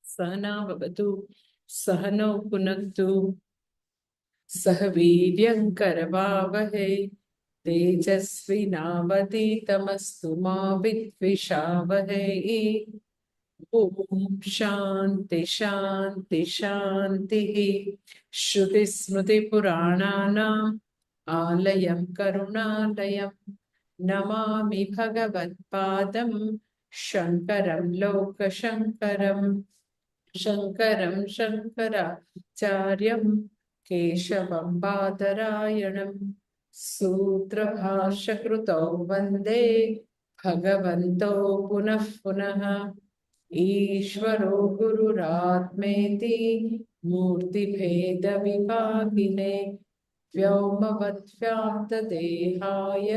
सहनावतु सहनौ पुनक्तु सह वीर्यं करवावहै तेजस्विनावधीतमस्तु मा विद्विषावहै। ॐ शान्ति शान्ति शान्तिः। श्रुतिस्मृतिपुराणानाम् आलयं करुणालयं नमामि भगवत्पादं शङ्करं लोकशङ्करम्। शङ्करं शङ्कराचार्यं केशवं बादरायणं सूत्रभाष्यकृतौ वन्दे भगवन्तौ पुनः पुनः। ईश्वरो गुरुरात्मेति मूर्तिभेदविभागिने व्योमवद्व्याप्तदेहाय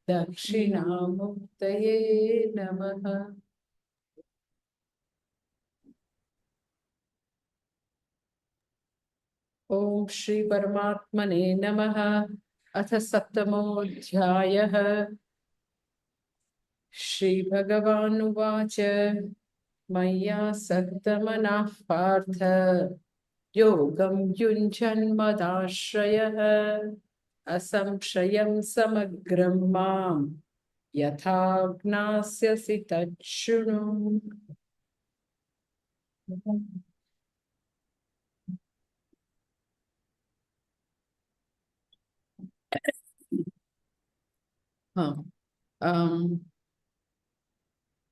दक्षिणामूर्तये नमः। ओम श्री परमात्मने नमः। अथ सप्तमोऽध्यायः। श्री भगवानुवाच मय्यासक्तमनः पार्थ योगं युञ्जन्मदाश्रयः असंशयं समग्रं मां यथा ज्ञास्यसि तच्छृणु। हाँ,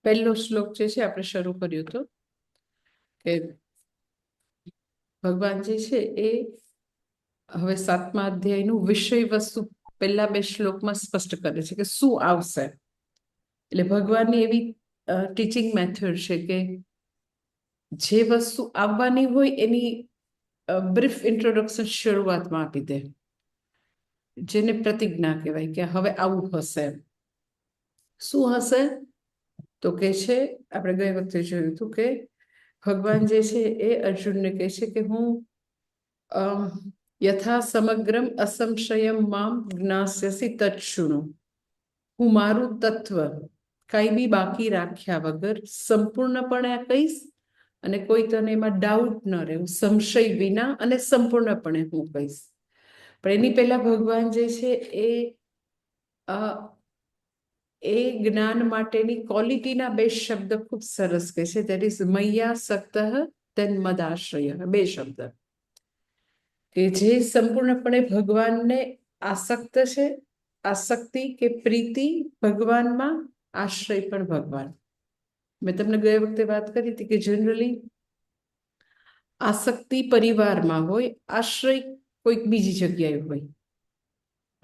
પહેલો શ્લોક જે છે આપણે શરૂ કર્યું હતું કે ભગવાન જે છે એ હવે 7મા અધ્યાયનું વિષય વસ્તુ પહેલા બે શ્લોકમાં સ્પષ્ટ કરે છે કે શું આવશે. એટલે ભગવાનની એવી ટીચિંગ મેથડ છે કે જે વસ્તુ આવવાની હોય એની બ્રીફ ઇન્ટ્રોડક્શન શરૂઆતમાં આપી દે, જેને પ્રતિજ્ઞા કહેવાય કે હવે આવું હશે. શું હશે તો કે છે, આપણે ગઈ વખતે જોયું હતું કે ભગવાન જે છે એ અર્જુનને કહે છે કે હું યથા સમગ્રમ અસંશયમ મામ જ્ઞાસ્યસી તત્શુણુ, હું મારું તત્વ કાંઈ બી બાકી રાખ્યા વગર સંપૂર્ણપણે કહીશ અને કોઈ તને એમાં ડાઉટ ન રહે, સંશય વિના અને સંપૂર્ણપણે હું કહીશ. પણ એની પહેલા ભગવાન જે છે એ જ્ઞાન માટેની ક્વોલિટીના બે શબ્દ ખૂબ સરસ કહે છે. દેટ ઇઝ મય્યાસક્ત તેન મદાશ્રય. બે શબ્દ કે જે સંપૂર્ણપણે ભગવાનને આસક્ત છે, આસક્તિ કે પ્રીતિ ભગવાનમાં, આશ્રય પણ ભગવાન. મેં તમને ગયા વખતે વાત કરી હતી કે જનરલી આસક્તિ પરિવારમાં હોય, આશ્રય કોઈક બીજી જગ્યાએ હોય.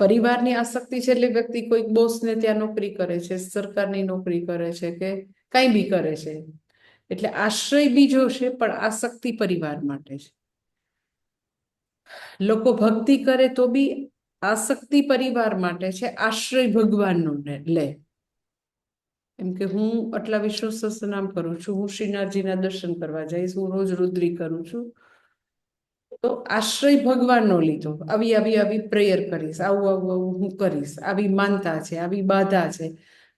પરિવારની આસક્તિ છે એટલે વ્યક્તિ કોઈક બોસને ત્યાં નોકરી કરે છે, સરકારની નોકરી કરે છે કે કાંઈ બી કરે છે, એટલે આશ્રય બીજો છે પણ આસક્તિ પરિવાર માટે છે. લોકો ભક્તિ કરે તો બી આસક્તિ પરિવાર માટે છે, આશ્રય ભગવાનનો લે. એમ કે હું આટલા વિષ્ણુ સહસ્રનામ કરું છું, હું શ્રીનાથજીના દર્શન કરવા જઈશ, હું રોજ રુદ્રી કરું છું, તો આશ્રય ભગવાનનો લીધો. આવી આવી આવી પ્રેયર કરીશ, આવું આવું આવું હું કરીશ, આવી માનતા છે, આવી બાધા છે,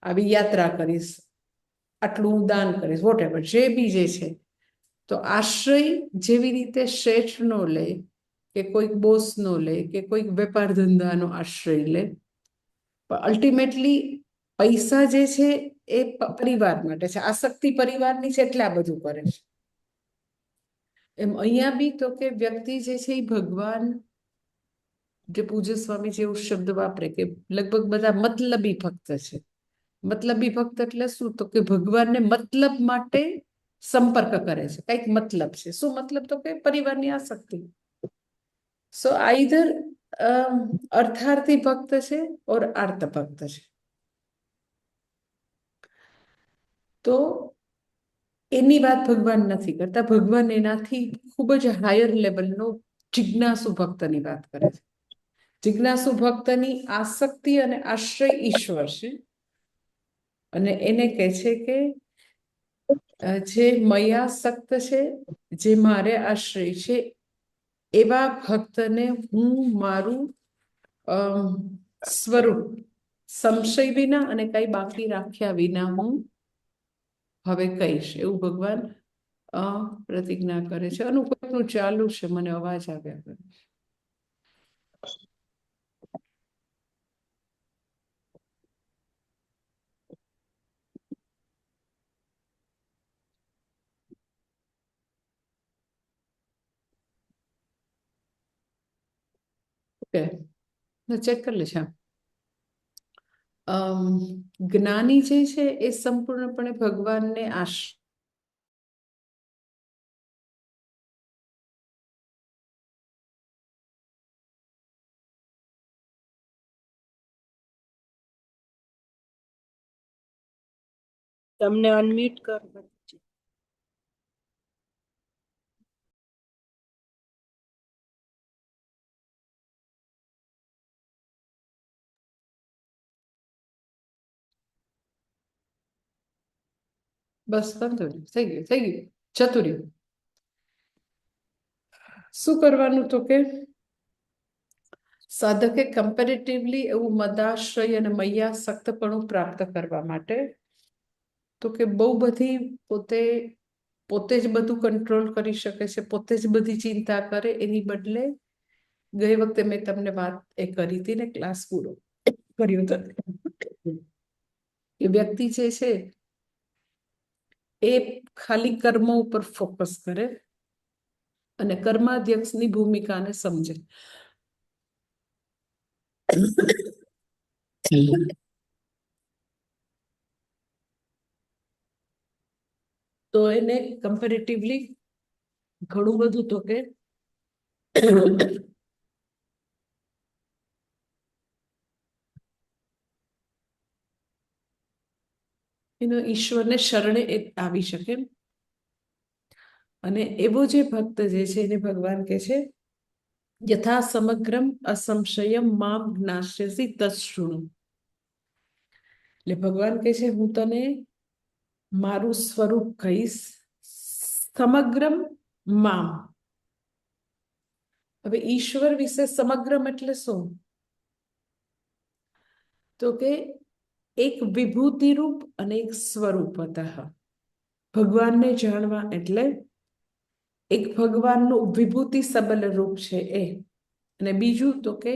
આવી યાત્રા કરીશ, આટલું દાન કરીશ, વોટેવર જે બી જે છે. તો આશ્રય જેવી રીતે શેઠનો લે કે કોઈક બોસનો લે કે કોઈક વેપાર ધંધાનો આશ્રય લે, પણ અલ્ટિમેટલી પૈસા જે છે એ પરિવાર માટે છે, આસક્તિ પરિવારની છે એટલે આ બધું કરે છે. એમ અહીંયા બી તો કે વ્યક્તિ જે છે એ ભગવાન, જે પૂજ્ય સ્વામી જેવું શબ્દ વાપરે કે લગભગ બધા મતલબી ભક્ત છે. મતલબી ભક્ત એટલે શું તો કે ભગવાનને મતલબ માટે સંપર્ક કરે છે, કંઈક મતલબ છે. શું મતલબ તો કે પરિવારની આસક્તિ. સો આઈધર અર્થાર્થી ભક્ત છે ઓર આર્ત ભક્ત છે. તો એની વાત ભગવાન નથી કરતા. ભગવાન એનાથી ખૂબ જ હાયર લેવલનો જિજ્ઞાસુ ભક્તની વાત કરે છે. જિજ્ઞાસુ ભક્તની આસક્તિ અને આશ્રય ઈશ્વર છે, અને એને કહે છે કે જે મયાસક્ત છે, જે મારે આશ્રય છે, એવા ભક્તને હું મારું સ્વરૂપ સંશય વિના અને કઈ બાકી રાખ્યા વિના હું હવે કહીશ, એવું ભગવાન પ્રતિજ્ઞા કરે છે. આનું કોઈકનું ચાલુ છે, મને અવાજ આવ્યા કરે. ઓકે, ચેક કરી લેશે. જ્ઞાની જે છે એ સંપૂર્ણપણે ભગવાનને તમને અનમ્યુટ કર. બસ વાંધો નહીં, થઈ ગયું જતું રહ્યું. શું કરવાનું તો કે સાધકે કમ્પેરેટિવલી એવું મદાશ્રય અને મૈયાસક્તપણું પ્રાપ્ત કરવા માટે તો કે બહુ બધી પોતે જ બધું કંટ્રોલ કરી શકે છે, પોતે જ બધી ચિંતા કરે, એની બદલે ગઈ વખતે મેં તમને વાત એ કરી હતી ને, ક્લાસ પૂરો કર્યો હતો, એ વ્યક્તિ જે છે એ ખાલી કર્મ ઉપર ફોકસ કરે અને કર્માધ્યક્ષની ભૂમિકાને સમજે. તો એને કમ્પેરેટિવલી ઘણું બધું તો કે એનો ઈશ્વરને શરણે આવી શકે. અને એવો જે ભક્ત જે છે એને ભગવાન કહે છે યથા સમગ્રમ અસંશયમ મામ જ્ઞાસ્યસી તત્શૃણુ. એટલે ભગવાન કહે છે હું તને મારું સ્વરૂપ કહીશ, સમગ્રમ મામ. હવે ઈશ્વર વિશે સમગ્રમ એટલે શું? તો કે એક વિભૂતિ રૂપ અને એક સ્વરૂપતઃ. ભગવાનને જાણવા એટલે એક ભગવાનનું વિભૂતિ સબલ રૂપ છે એ, અને બીજું તો કે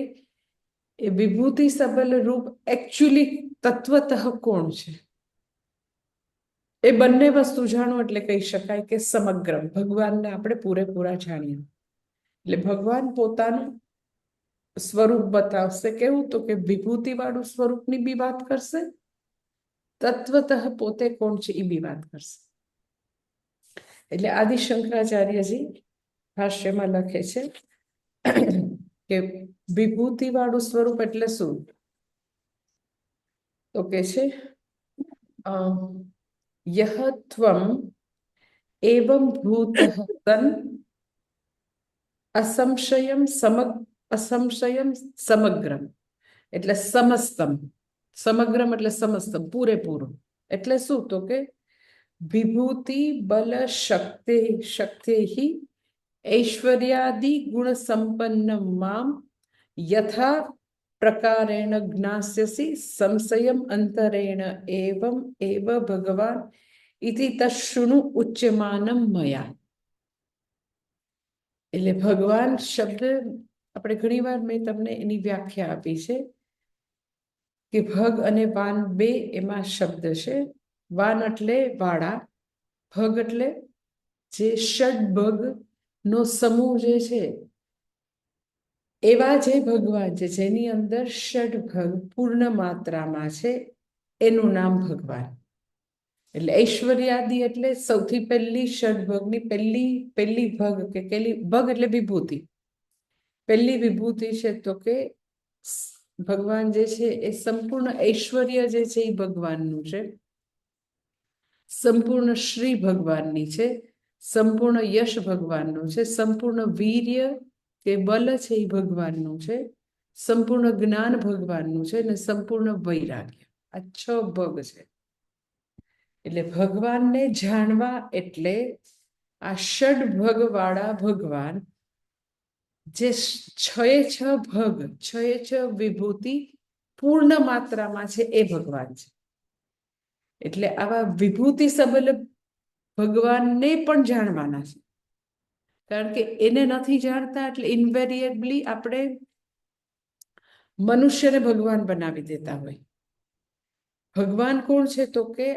એ વિભૂતિ સબલ રૂપ એકચ્યુઅલી તત્વતઃ કોણ છે, એ બંને વસ્તુ જાણો એટલે કહી શકાય કે સમગ્ર ભગવાનને આપણે પૂરેપૂરા જાણીએ. એટલે ભગવાન પોતાનું સ્વરૂપ બતાવશે, કેવું તો કે વિભૂતિ વાળું સ્વરૂપની બી વાત કરશે, તત્વતઃ પોતે કોણ છે એ બી વાત કરશે. એટલે આદિ શંકરાચાર્યજી ભાષ્યમાં લખે છે કે વિભૂતિ વાળું સ્વરૂપ એટલે શું? તો કે છે યહ ત્વમ એવં ભૂતઃ સન અસંશયમ સમગ્રમ એટલે સમસ્તમ. સમગ્રમ એટલે સમસ્તમ, પૂરેપૂરું. એટલે શું? તો કે વિભૂતિ બલ શક્તિ ઐશ્વર્યાદિ ગુણ સંપન્ન મામ યથા પ્રકારેણ જ્ઞાસ્યસી સંશયમ અંતરેણ એવમ એવ ભગવાન ઇતિ તશૃણુ ઉચ્યમાનમ મયા. એટલે ભગવાન શબ્દ આપણે ઘણીવાર મેં તમને એની વ્યાખ્યા આપી છે કે ભગ અને વાન બે એમાં શબ્દ છે. વાન એટલે વાળા, ભગ એટલે જે ષડભગ નો સમૂહ જે છે એવા જે ભગવાન છે જેની અંદર ષડભગ પૂર્ણ માત્રામાં છે એનું નામ ભગવાન. એટલે ઐશ્વર્યાદિ એટલે સૌથી પહેલી ષડભગની પહેલી ભગ કે ભગ એટલે વિભૂતિ. પહેલી વિભૂતિ છે તો કે ભગવાન જે છે એ સંપૂર્ણ ઐશ્વર્ય જે છે એ ભગવાનનું છે, સંપૂર્ણ શ્રી ભગવાનની છે, સંપૂર્ણ યશ ભગવાનનું છે, સંપૂર્ણ વીર્ય કે બલ છે એ ભગવાનનું છે, સંપૂર્ણ જ્ઞાન ભગવાનનું છે, અને સંપૂર્ણ વૈરાગ્ય. આ 6 ભગ છે. એટલે ભગવાનને જાણવા એટલે આ ષડભગ વાળા ભગવાન જે 6 ભગ 6 વિભૂતિ પૂર્ણ માત્રામાં છે એ ભગવાન છે. એટલે આવા વિભૂતિ સબલ ભગવાનને પણ જાણવાના છે, કારણ કે એને નથી જાણતા એટલે ઇન્વેરિયેબલી આપણે મનુષ્યને ભગવાન બનાવી દેતા હોય. ભગવાન કોણ છે? તો કે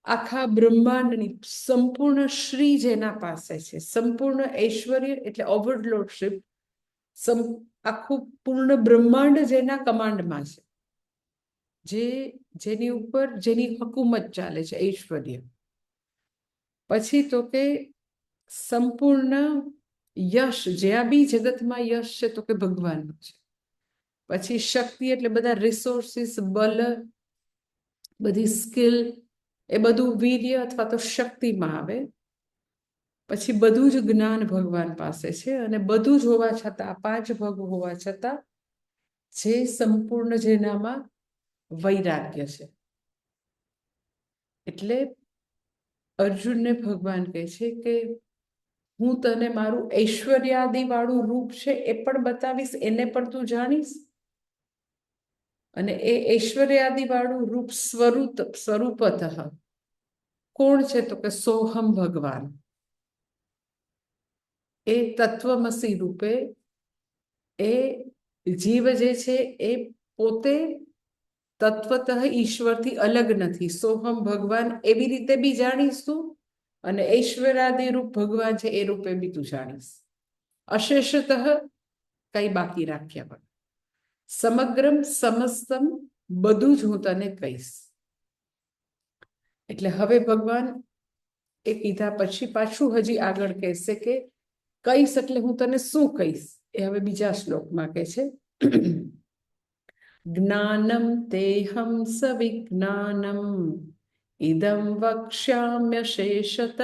આખા બ્રહ્માંડની સંપૂર્ણ શ્રી જેના પાસે છે, સંપૂર્ણ ઐશ્વર્ય એટલે ઓવરલોર્ડશિપ, આખું પૂર્ણ બ્રહ્માંડ જેના કમાન્ડમાં છે, જેની ઉપર જેની હકુમત ચાલે છે, ઐશ્વર્ય. પછી તો કે સંપૂર્ણ યશ, જ્યાં બી જગતમાં યશ છે તો કે ભગવાનનું છે. પછી શક્તિ એટલે બધા રિસોર્સિસ, બલ, બધી સ્કિલ, એ બધું વીર્ય અથવા તો શક્તિમાં આવે. પછી બધું જ જ્ઞાન ભગવાન પાસે છે, અને બધું જ હોવા છતાં, 5 ભગ હોવા છતાં જે સંપૂર્ણ જેનામાં વૈરાગ્ય છે. એટલે અર્જુનને ભગવાન કહે છે કે હું તને મારું ઐશ્વર્યાદિ વાળું રૂપ છે એ પણ બતાવીશ, એને પણ તું જાણીશ. અને એ ઐશ્વર્યાદિ વાળું રૂપ સ્વરૂપતઃ કોણ છે? તો કે સોહમ ભગવાન. એ તત્વમસી રૂપે એ જીવ જે છે એ પોતે તત્વતઃ ઈશ્વરથી અલગ નથી. સોહમ ભગવાન એવી રીતે બી જાણીશું, અને ઐશ્વર્યાદિ રૂપ ભગવાન છે એ રૂપે બી તું જાણીશ. અશેષતઃ કઈ બાકી રાખ્યા વગર. સમગ્રમ સમસ્તમ બધું જ હું તને કહીશ. એટલે હવે ભગવાન એ કીધા પછી પાછું હજી આગળ કહેશે કે કહીશ એટલે હું તને શું કહીશ, એ હવે બીજા શ્લોકમાં કહે છે. જ્ઞાનમ તેહમ સવિજ્ઞાનમ ઇદમ વક્ષ્યામ્યશેષતઃ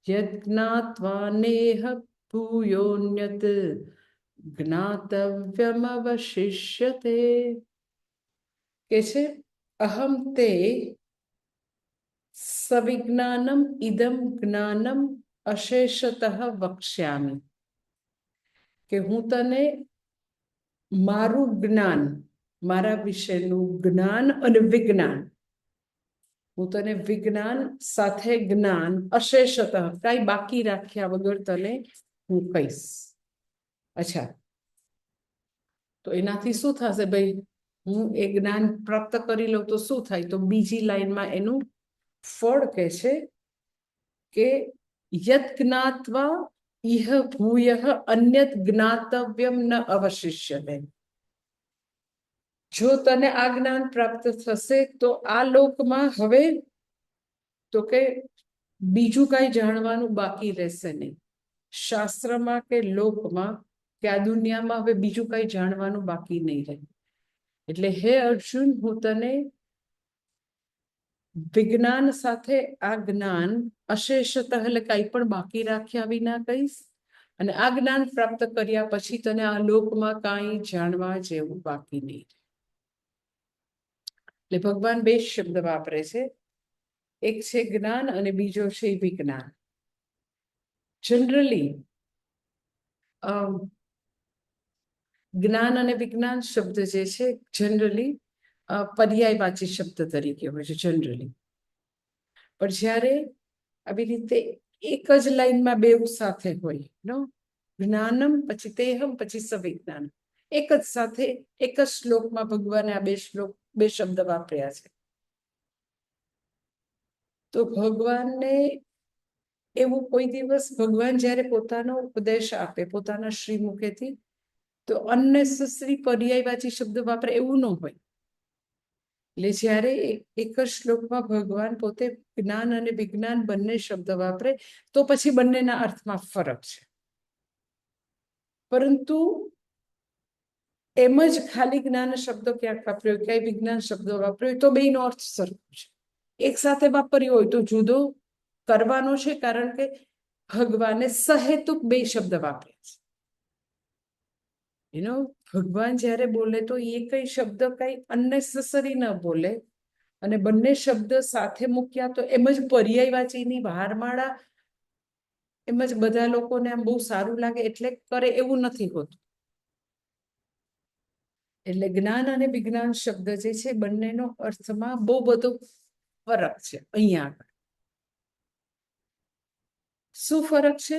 યજ્ઞાત્વા નેહ ભૂયોન્યત જ્ઞાતવ્યમવશિષ્યતે. કે છે અહમ તે સવિજ્ઞાનમ ઇદમ જ્ઞાનમ અશેષતઃ વક્ષ્યામિ. કે હું તને મારું જ્ઞાન, મારા વિશેનું જ્ઞાન અને વિજ્ઞાન, હું તને વિજ્ઞાન સાથે જ્ઞાન અશેષતઃ કઈ બાકી રાખ્યા વગર તને હું કહીશ. અચ્છા, તો એનાથી શું થશે ભાઈ? હું એ જ્ઞાન પ્રાપ્ત કરી લઉં તો શું થાય? તો બીજી લાઈનમાં એનું ફળ કહે છે કે યત જ્ઞાત્વા ઇહ ભૂયઃ અન્યત જ્ઞાતવ્યમ ન અવશિષ્યતે. જો તને આ જ્ઞાન પ્રાપ્ત થશે તો આ લોકમાં હવે તો કે બીજું કઈ જાણવાનું બાકી રહેશે નહીં. શાસ્ત્રમાં કે લોકમાં કે આ દુનિયામાં હવે બીજું કઈ જાણવાનું બાકી નહીં રહે. એટલે હે અર્જુન, હું તને વિજ્ઞાન સાથે આ જ્ઞાન અશેષતઃ એટલે કઈ પણ બાકી રાખ્યા વિના કહીશ, અને આ જ્ઞાન પ્રાપ્ત કર્યા પછી તને આ લોકમાં કાંઈ જાણવા જેવું બાકી નહીં. એટલે ભગવાન 2 શબ્દ વાપરે છે, એક છે જ્ઞાન અને બીજો છે વિજ્ઞાન. જનરલી જ્ઞાન અને વિજ્ઞાન શબ્દ જે છે જનરલી પર્યાયવાચી શબ્દ તરીકે હોય છે જનરલી. પણ જ્યારે આવી રીતે એક જ લાઈનમાં બેઉ સાથે હોય, નો જ્ઞાનમ પછી તેહમ પછી સવિજ્ઞાન, એક જ સાથે એક જ શ્લોકમાં ભગવાને આ બે શબ્દ વાપર્યા છે. તો ભગવાનને એવું કોઈ દિવસ ભગવાન જ્યારે પોતાનો ઉપદેશ આપે પોતાના શ્રીમુખેથી, તો અનનેસેસરી પર્યાયવાચી શબ્દ વાપરે એવું ન હોય. એટલે જ્યારે એક જ શ્લોકમાં ભગવાન પોતે જ્ઞાન અને વિજ્ઞાન બંને શબ્દ વાપરે તો પછી બંનેના અર્થમાં ફરક છે. પરંતુ એમ જ ખાલી જ્ઞાન શબ્દો ક્યાંક વાપર્યો, ક્યાંય વિજ્ઞાન શબ્દો વાપર્યો તો બેનો અર્થ સરખો છે. એક સાથે વાપર્યો હોય તો જુદો કરવાનો છે, કારણ કે ભગવાને સહેતુક 2 શબ્દ વાપર્યા છે. ભગવાન જ્યારે બોલે તો એ કઈ શબ્દ કઈ અનનેસેસરી ન બોલે, અને બંને શબ્દ સાથે મૂક્યા તો એમ જ પર્યાયવાચીની ભારમાળા એમ જ બધા લોકોને આમ બહુ સારું લાગે એટલે કરે એવું નથી હોતું. એટલે જ્ઞાન અને વિજ્ઞાન શબ્દ જે છે બંનેનો અર્થમાં બહુ બધો ફરક છે અહીંયા આગળ. શું ફરક છે?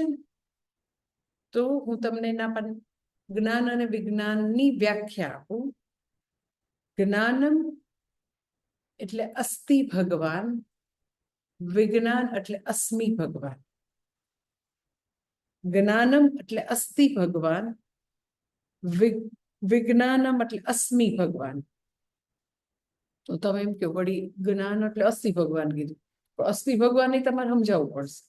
તો હું તમને એના પર જ્ઞાન અને વિજ્ઞાનની વ્યાખ્યા આપું. જ્ઞાનમ એટલે અસ્તિ ભગવાન, વિજ્ઞાન એટલે અસ્મિ ભગવાન. જ્ઞાનમ એટલે અસ્તિ ભગવાન, વિજ્ઞાનમ એટલે અસ્મિ ભગવાન. તો તમે એમ કહો વળી જ્ઞાન એટલે અસ્તિ ભગવાન કીધું, પણ અસ્તિ ભગવાન એ તમારે સમજાવવું પડશે.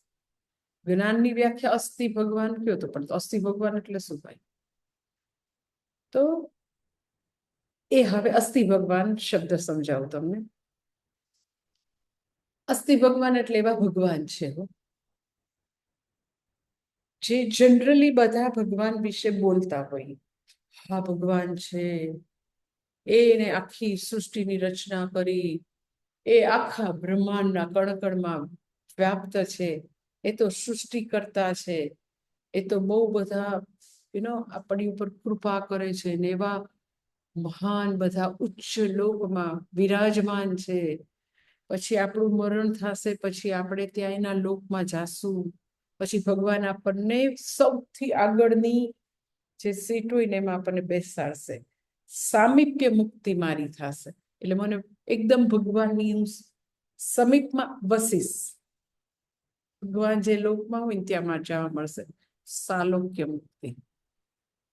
જ્ઞાનની વ્યાખ્યા અસ્તિ ભગવાન કયો તો, પણ અસ્તિ ભગવાન એટલે શું ભાઈ? તો એ હવે અસ્તિ ભગવાન શબ્દ સમજાવું તમને. અસ્તિ ભગવાન એટલે એવા ભગવાન છે જે જનરલી બધા ભગવાન વિશે બોલતા હોય. હા ભગવાન છે, એને આખી સૃષ્ટિની રચના કરી, એ આખા બ્રહ્માંડના કણકણમાં વ્યાપ્ત છે, એ તો સૃષ્ટિકર્તા છે, એ તો બહુ બધા આપણી ઉપર કૃપા કરે છે ને એવા મહાન બધા ઉચ્ચ લોકમાં વિરાજમાન છે. પછી આપણું મરણ થશે, પછી આપણે ત્યાં એના લોકમાં જાશું, પછી ભગવાન આપણને સૌથી આગળની જે સીટ હોય ને એમાં આપણને બેસાડશે, સામીપ્ય મુક્તિ મારી થશે. એટલે મને એકદમ ભગવાનની હું સમીપમાં વસીશ. ભગવાન જે લોકમાં હોય ને ત્યાં જવા મળશે સાલોક્ય મુક્તિ,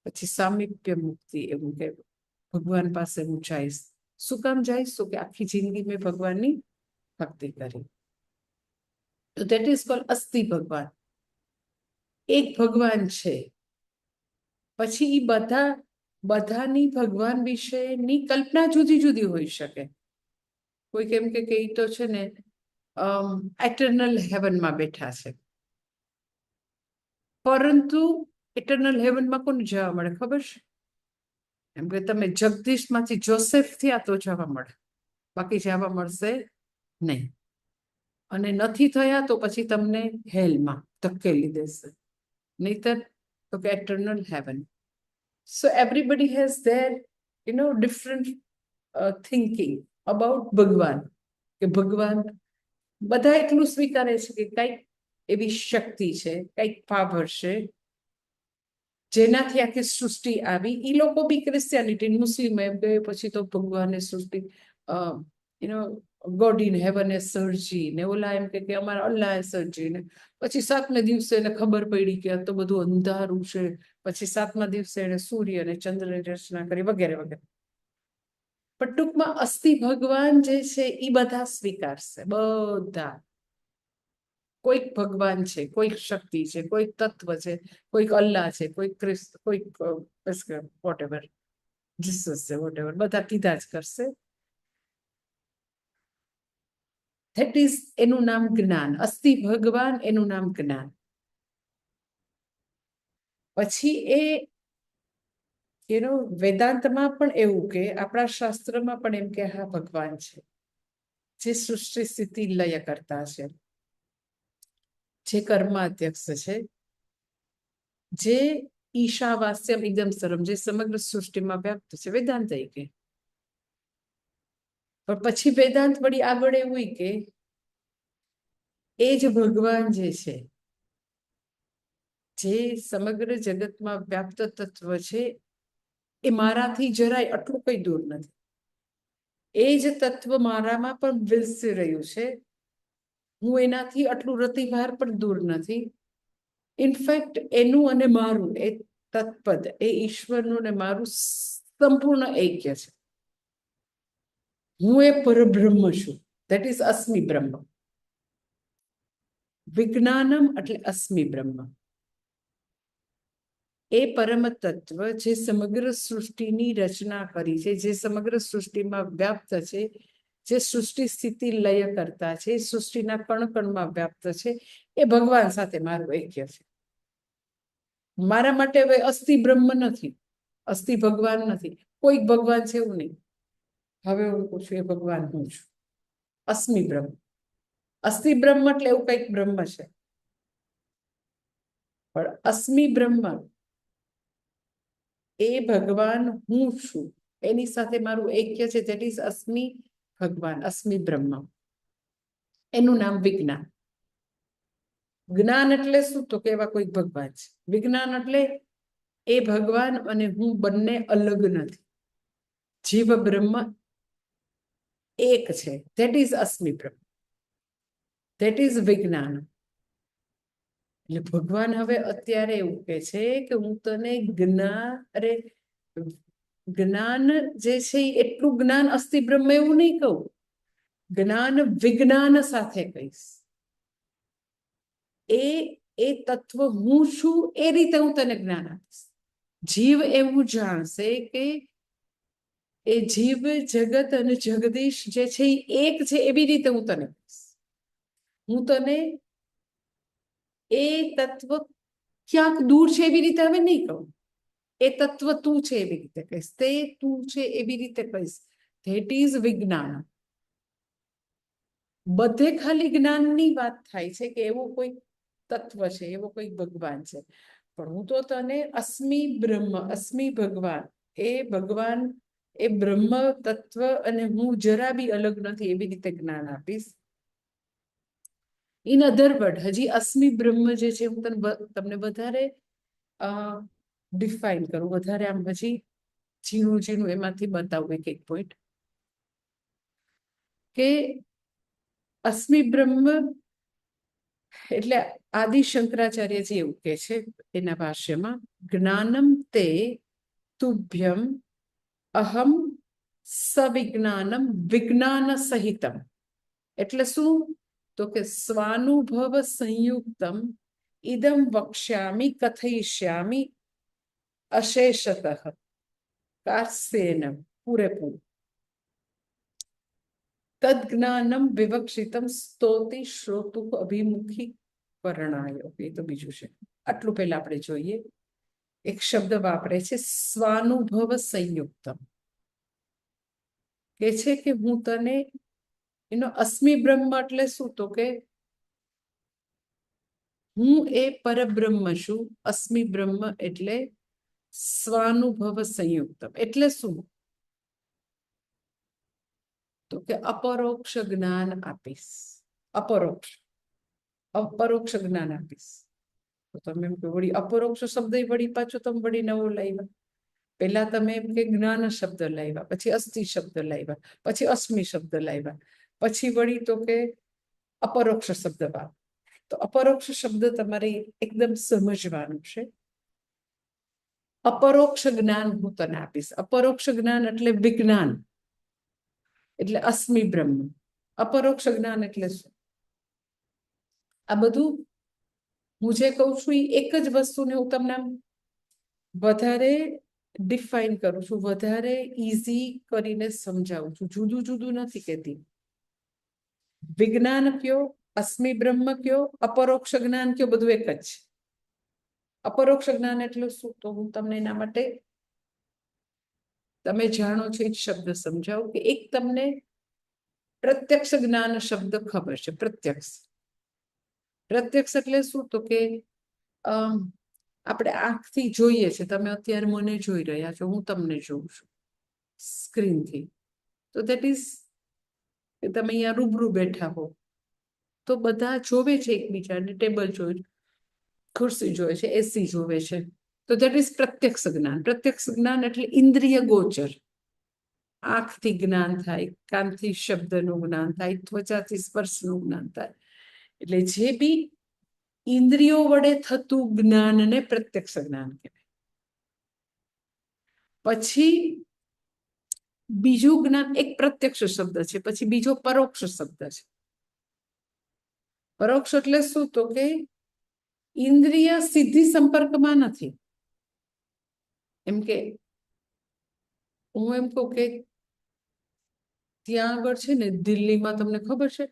પછી સામીપ્ય મુક્તિ. એવું કે ભગવાન પાસે હું જઈશ. શું કામ જઈશ? તો કે આખી જિંદગી મેં ભગવાનની ભક્તિ કરી. તો દેટ ઇઝ કોલ્ડ અસ્તિ ભગવાન. એક ભગવાન છે, પછી એ બધાની ભગવાન વિશેની કલ્પના જુદી જુદી હોઈ શકે. કોઈ કેમ કે એ તો છે ને એટર્નલ હેવનમાં બેઠા છે, પરંતુ ઇટર્નલ હેવનમાં કોને જવા મળે ખબર છે? એમ કે તમે જગદીશમાંથી જોસેફ થયા તો જવા મળે, બાકી જવા મળશે નહીં. અને નથી થયા તો પછી તમને હેલમાં ધકેલી દેશે, નહીતર તો કે eternal heaven. So everybody has there different thinking about ભગવાન. કે ભગવાન બધા એટલું સ્વીકારે છે કે કંઈક એવી શક્તિ છે, કંઈક પાવર છે જેનાથી આખી સૃષ્ટિ આવી. એ લોકો બી ક્રિશ્ચિયાનિટી મુસ્લિમ એમ કહે પછી તો ભગવાને સૃષ્ટિ ગોડ ઇન હેવન એ સર્જી ને, ઓલા એમ કે અમારા અલ્લાહ એ સર્જી ને, પછી 7મે દિવસે એને ખબર પડી કે આ તો બધું અંધારું છે, પછી 7મા દિવસે એને સૂર્ય અને ચંદ્રની રચના કરી, વગેરે વગેરે. પણ ટૂંકમાં અસ્તિ ભગવાન જે છે એ બધા સ્વીકારશે, બધા. કોઈક ભગવાન છે, કોઈક શક્તિ છે, કોઈક તત્વ છે, કોઈક અલ્લાહ છે, કોઈક કોઈક વોટેવર જીસસ છે, વોટેવર, બધા કીધા જ કરશે. ધેટ ઇઝ એનું નામ જ્ઞાન. અસ્તિ ભગવાન એનું નામ જ્ઞાન. પછી વેદાંતમાં પણ એવું કે, આપણા શાસ્ત્રમાં પણ એમ કે હા ભગવાન છે જે સૃષ્ટિ સ્થિતિ લય કરતા છે, જે કર્માધ્યક્ષ છે, જે ઈશાવાસ્યમ એકદમ સરમ, જે સમગ્ર સૃષ્ટિમાં વ્યાપ્ત છે. વેદાંત એ કે. પણ પછી વેદાંત વળી આગળ એવું કે એ જ ભગવાન જે છે, જે સમગ્ર જગતમાં વ્યાપ્ત તત્વ છે, એ મારાથી જરાય આટલું કઈ દૂર નથી. એ જ તત્વ મારામાં પણ વિલસી રહ્યું છે. હું એનાથી આટલું રતિભાર પણ દૂર નથી. ઇનફેક્ટ એનું અને મારું એ તત્પદ, એ ઈશ્વરનું ને મારું સંપૂર્ણ ઐક્ય છે. હું એ પરબ્રહ્મ છું. દેટ ઇઝ અસ્મિ બ્રહ્મ. વિજ્ઞાનમ એટલે અસ્મિ બ્રહ્મ. એ પરમ તત્વ જે સમગ્ર સૃષ્ટિની રચના કરી છે, જે સમગ્ર સૃષ્ટિમાં વ્યાપ્ત છે, જે સૃષ્ટિ સ્થિતિ લય કરતા છે, સૃષ્ટિના કણકણમાં વ્યાપ્ત છે, એ ભગવાન સાથે મારું ઐક્ય છે. મારા માટે હવે અસ્થિ બ્રહ્મ નથી, અસ્થિ ભગવાન નથી, કોઈક ભગવાન છે એવું નહીં. હવે હું પૂછું એ ભગવાન હું છું, અસ્મિ બ્રહ્મ. અસ્થિ બ્રહ્મ એટલે એવું કંઈક બ્રહ્મ છે, પણ અસ્મિ બ્રહ્મ એ ભગવાન હું છું, એની સાથે મારું ઐક્ય છે. ધેટ ઇઝ અસ્મિ ભગવાન, અસ્મિ બ્રહ્મ. એનું નામ વિજ્ઞાન. જ્ઞાન એટલે શું? તો કે એવા કોઈ ભગવાન છે. વિજ્ઞાન એટલે એ ભગવાન અને હું બંને અલગ નથી. જીવ બ્રહ્મ એક છે. ધેટ ઇઝ અસ્મિ બ્રહ્મ, ધેટ ઇઝ વિજ્ઞાન. એટલે ભગવાન હવે અત્યારે એવું કે છે કે હું તને જ્ઞાન જે છે એટલું જ્ઞાન અસ્તિ બ્રહ્મ એવું નહીં કહું, જ્ઞાન વિજ્ઞાન સાથે કહીશ. એ તત્વ હું છું એ રીતે હું તને જ્ઞાન આપીશ. જીવ એવું જાણશે કે એ જીવ જગત અને જગદીશ જે છે એ એક છે, એવી રીતે હું તને કહીશ. હું તને એ તત્વ ક્યાંક દૂર છે એવી રીતે હવે નહીં કહું. એ તત્વ તું છે એવી રીતે કહીશ, તે તું છે એવી રીતે કહીશ. ધેટ ઇઝ વિજ્ઞાન. બધે ખાલી જ્ઞાનની વાત થાય છે કે એવો કોઈ તત્વ છે, એવો કોઈ ભગવાન છે. પણ હું તો તને અસ્મિ બ્રહ્મ, અસ્મિ ભગવાન, એ ભગવાન, એ બ્રહ્મ તત્વ અને હું જરા બી અલગ નથી એવી રીતે જ્ઞાન આપીશ. ઇન અધર વર્ડ, હજી અસ્મિ બ્રહ્મ જે છે હું તમને વધારે ડિફાઇન કરું, વધારે આમ હજી ઝીણું ઝીણું એમાંથી બતાવું એક પોઈન્ટ કે અસ્મિ બ્રહ્મ એટલે આદિ શંકરાચાર્યજી એવું કે છે એના ભાષ્યમાં, જ્ઞાનમ તે તુભ્યમ અહમ સવિજ્ઞાનમ વિજ્ઞાન સહિતમ. એટલે શું? તો કે સ્વાનુભવ સંયુક્તમ ઇદમ વક્ષ્યામિ કથયિષ્યામિ અશેષતઃ કાસ્યેન પૂરેપૂરું તદ્જ્ઞાનમ વિવક્ષિતમ સ્તોતિ શ્રોતુ અભિમુખી વર્ણાય. એ તો બીજું છે. આટલું પહેલા આપણે જોઈએ. એક શબ્દ વાપરે છે સ્વાનુભવ સંયુક્તમ, કે છે કે હું તને એનો અસ્મિ બ્રહ્મ એટલે શું? તો કે હું એ પરબ્રહ્મ છું. અસ્મિ બ્રહ્મ એટલે સ્વાનુભવ સંયુક્તમ એટલે શું? તો કે અપરોક્ષ જ્ઞાન આપીશ. અપરોક્ષ જ્ઞાન આપીશ. તો તમે એમ કે વળી અપરોક્ષ શબ્દ વળી પાછો તમે વળી નવો લાવ્યા. પહેલા તમે એમ કે જ્ઞાન શબ્દ લાવ્યા, પછી અસ્થિ શબ્દ લાવ્યા, પછી અસ્મિ શબ્દ લાવ્યા, પછી વળી તો કે અપરોક્ષ શબ્દ વાપ. તો અપરોક્ષ શબ્દ તમારે એકદમ સમજવાનું છે. અપરોક્ષ જ્ઞાન હું તને આપીશ. અપરોક્ષ જ્ઞાન એટલે વિજ્ઞાન, એટલે અસ્મિ બ્રહ્મ. અપરોક્ષ જ્ઞાન એટલે શું? આ બધું હું જે કહું છું એ એક જ વસ્તુને હું તમને વધારે ડિફાઇન કરું છું, વધારે ઇઝી કરીને સમજાવું છું. જુદું જુદું નથી કહેતી. વિજ્ઞાન કયો, અસ્મિ બ્રહ્મ કયો, અપરોક્ષ જ્ઞાન કયો, બધું એક જ. અપરોક્ષ જ્ઞાન એટલે શું? તો હું તમને એના માટે તમે જાણો છો એ જ શબ્દ સમજાવું કે એક તમને પ્રત્યક્ષ જ્ઞાન શબ્દ ખબર છે. પ્રત્યક્ષ એટલે શું? તો કે આપણે આંખથી જોઈએ છે. તમે અત્યારે મને જોઈ રહ્યા છો, હું તમને જોઉં છું સ્ક્રીનથી. તો દેટ ઇઝ કે તમે અહીંયા રૂબરૂ બેઠા હો તો બધા જોવે છે એકબીજાને. ટેબલ જોવે, ખુરશી જોવે છે, એસી જોવે છે. તો દેટ ઇઝ પ્રત્યક્ષ જ્ઞાન. પ્રત્યક્ષ જ્ઞાન એટલે ઇન્દ્રિય ગોચર. આંખથી જ્ઞાન થાય, કાનથી શબ્દનું જ્ઞાન થાય, ત્વચાથી સ્પર્શનું જ્ઞાન થાય. એટલે જે બી ઇન્દ્રિયો વડે થતું જ્ઞાનને પ્રત્યક્ષ જ્ઞાન કહેવાય. પછી બીજું જ્ઞાન, એક પ્રત્યક્ષ શબ્દ છે, પછી બીજો પરોક્ષ શબ્દ છે. પરોક્ષ એટલે શું? તો કે ઇન્દ્રિય સીધી સંપર્કમાં નથી. એમ કે હું એમ કહું કે ત્યાં આગળ છે ને દિલ્હીમાં, તમને ખબર છે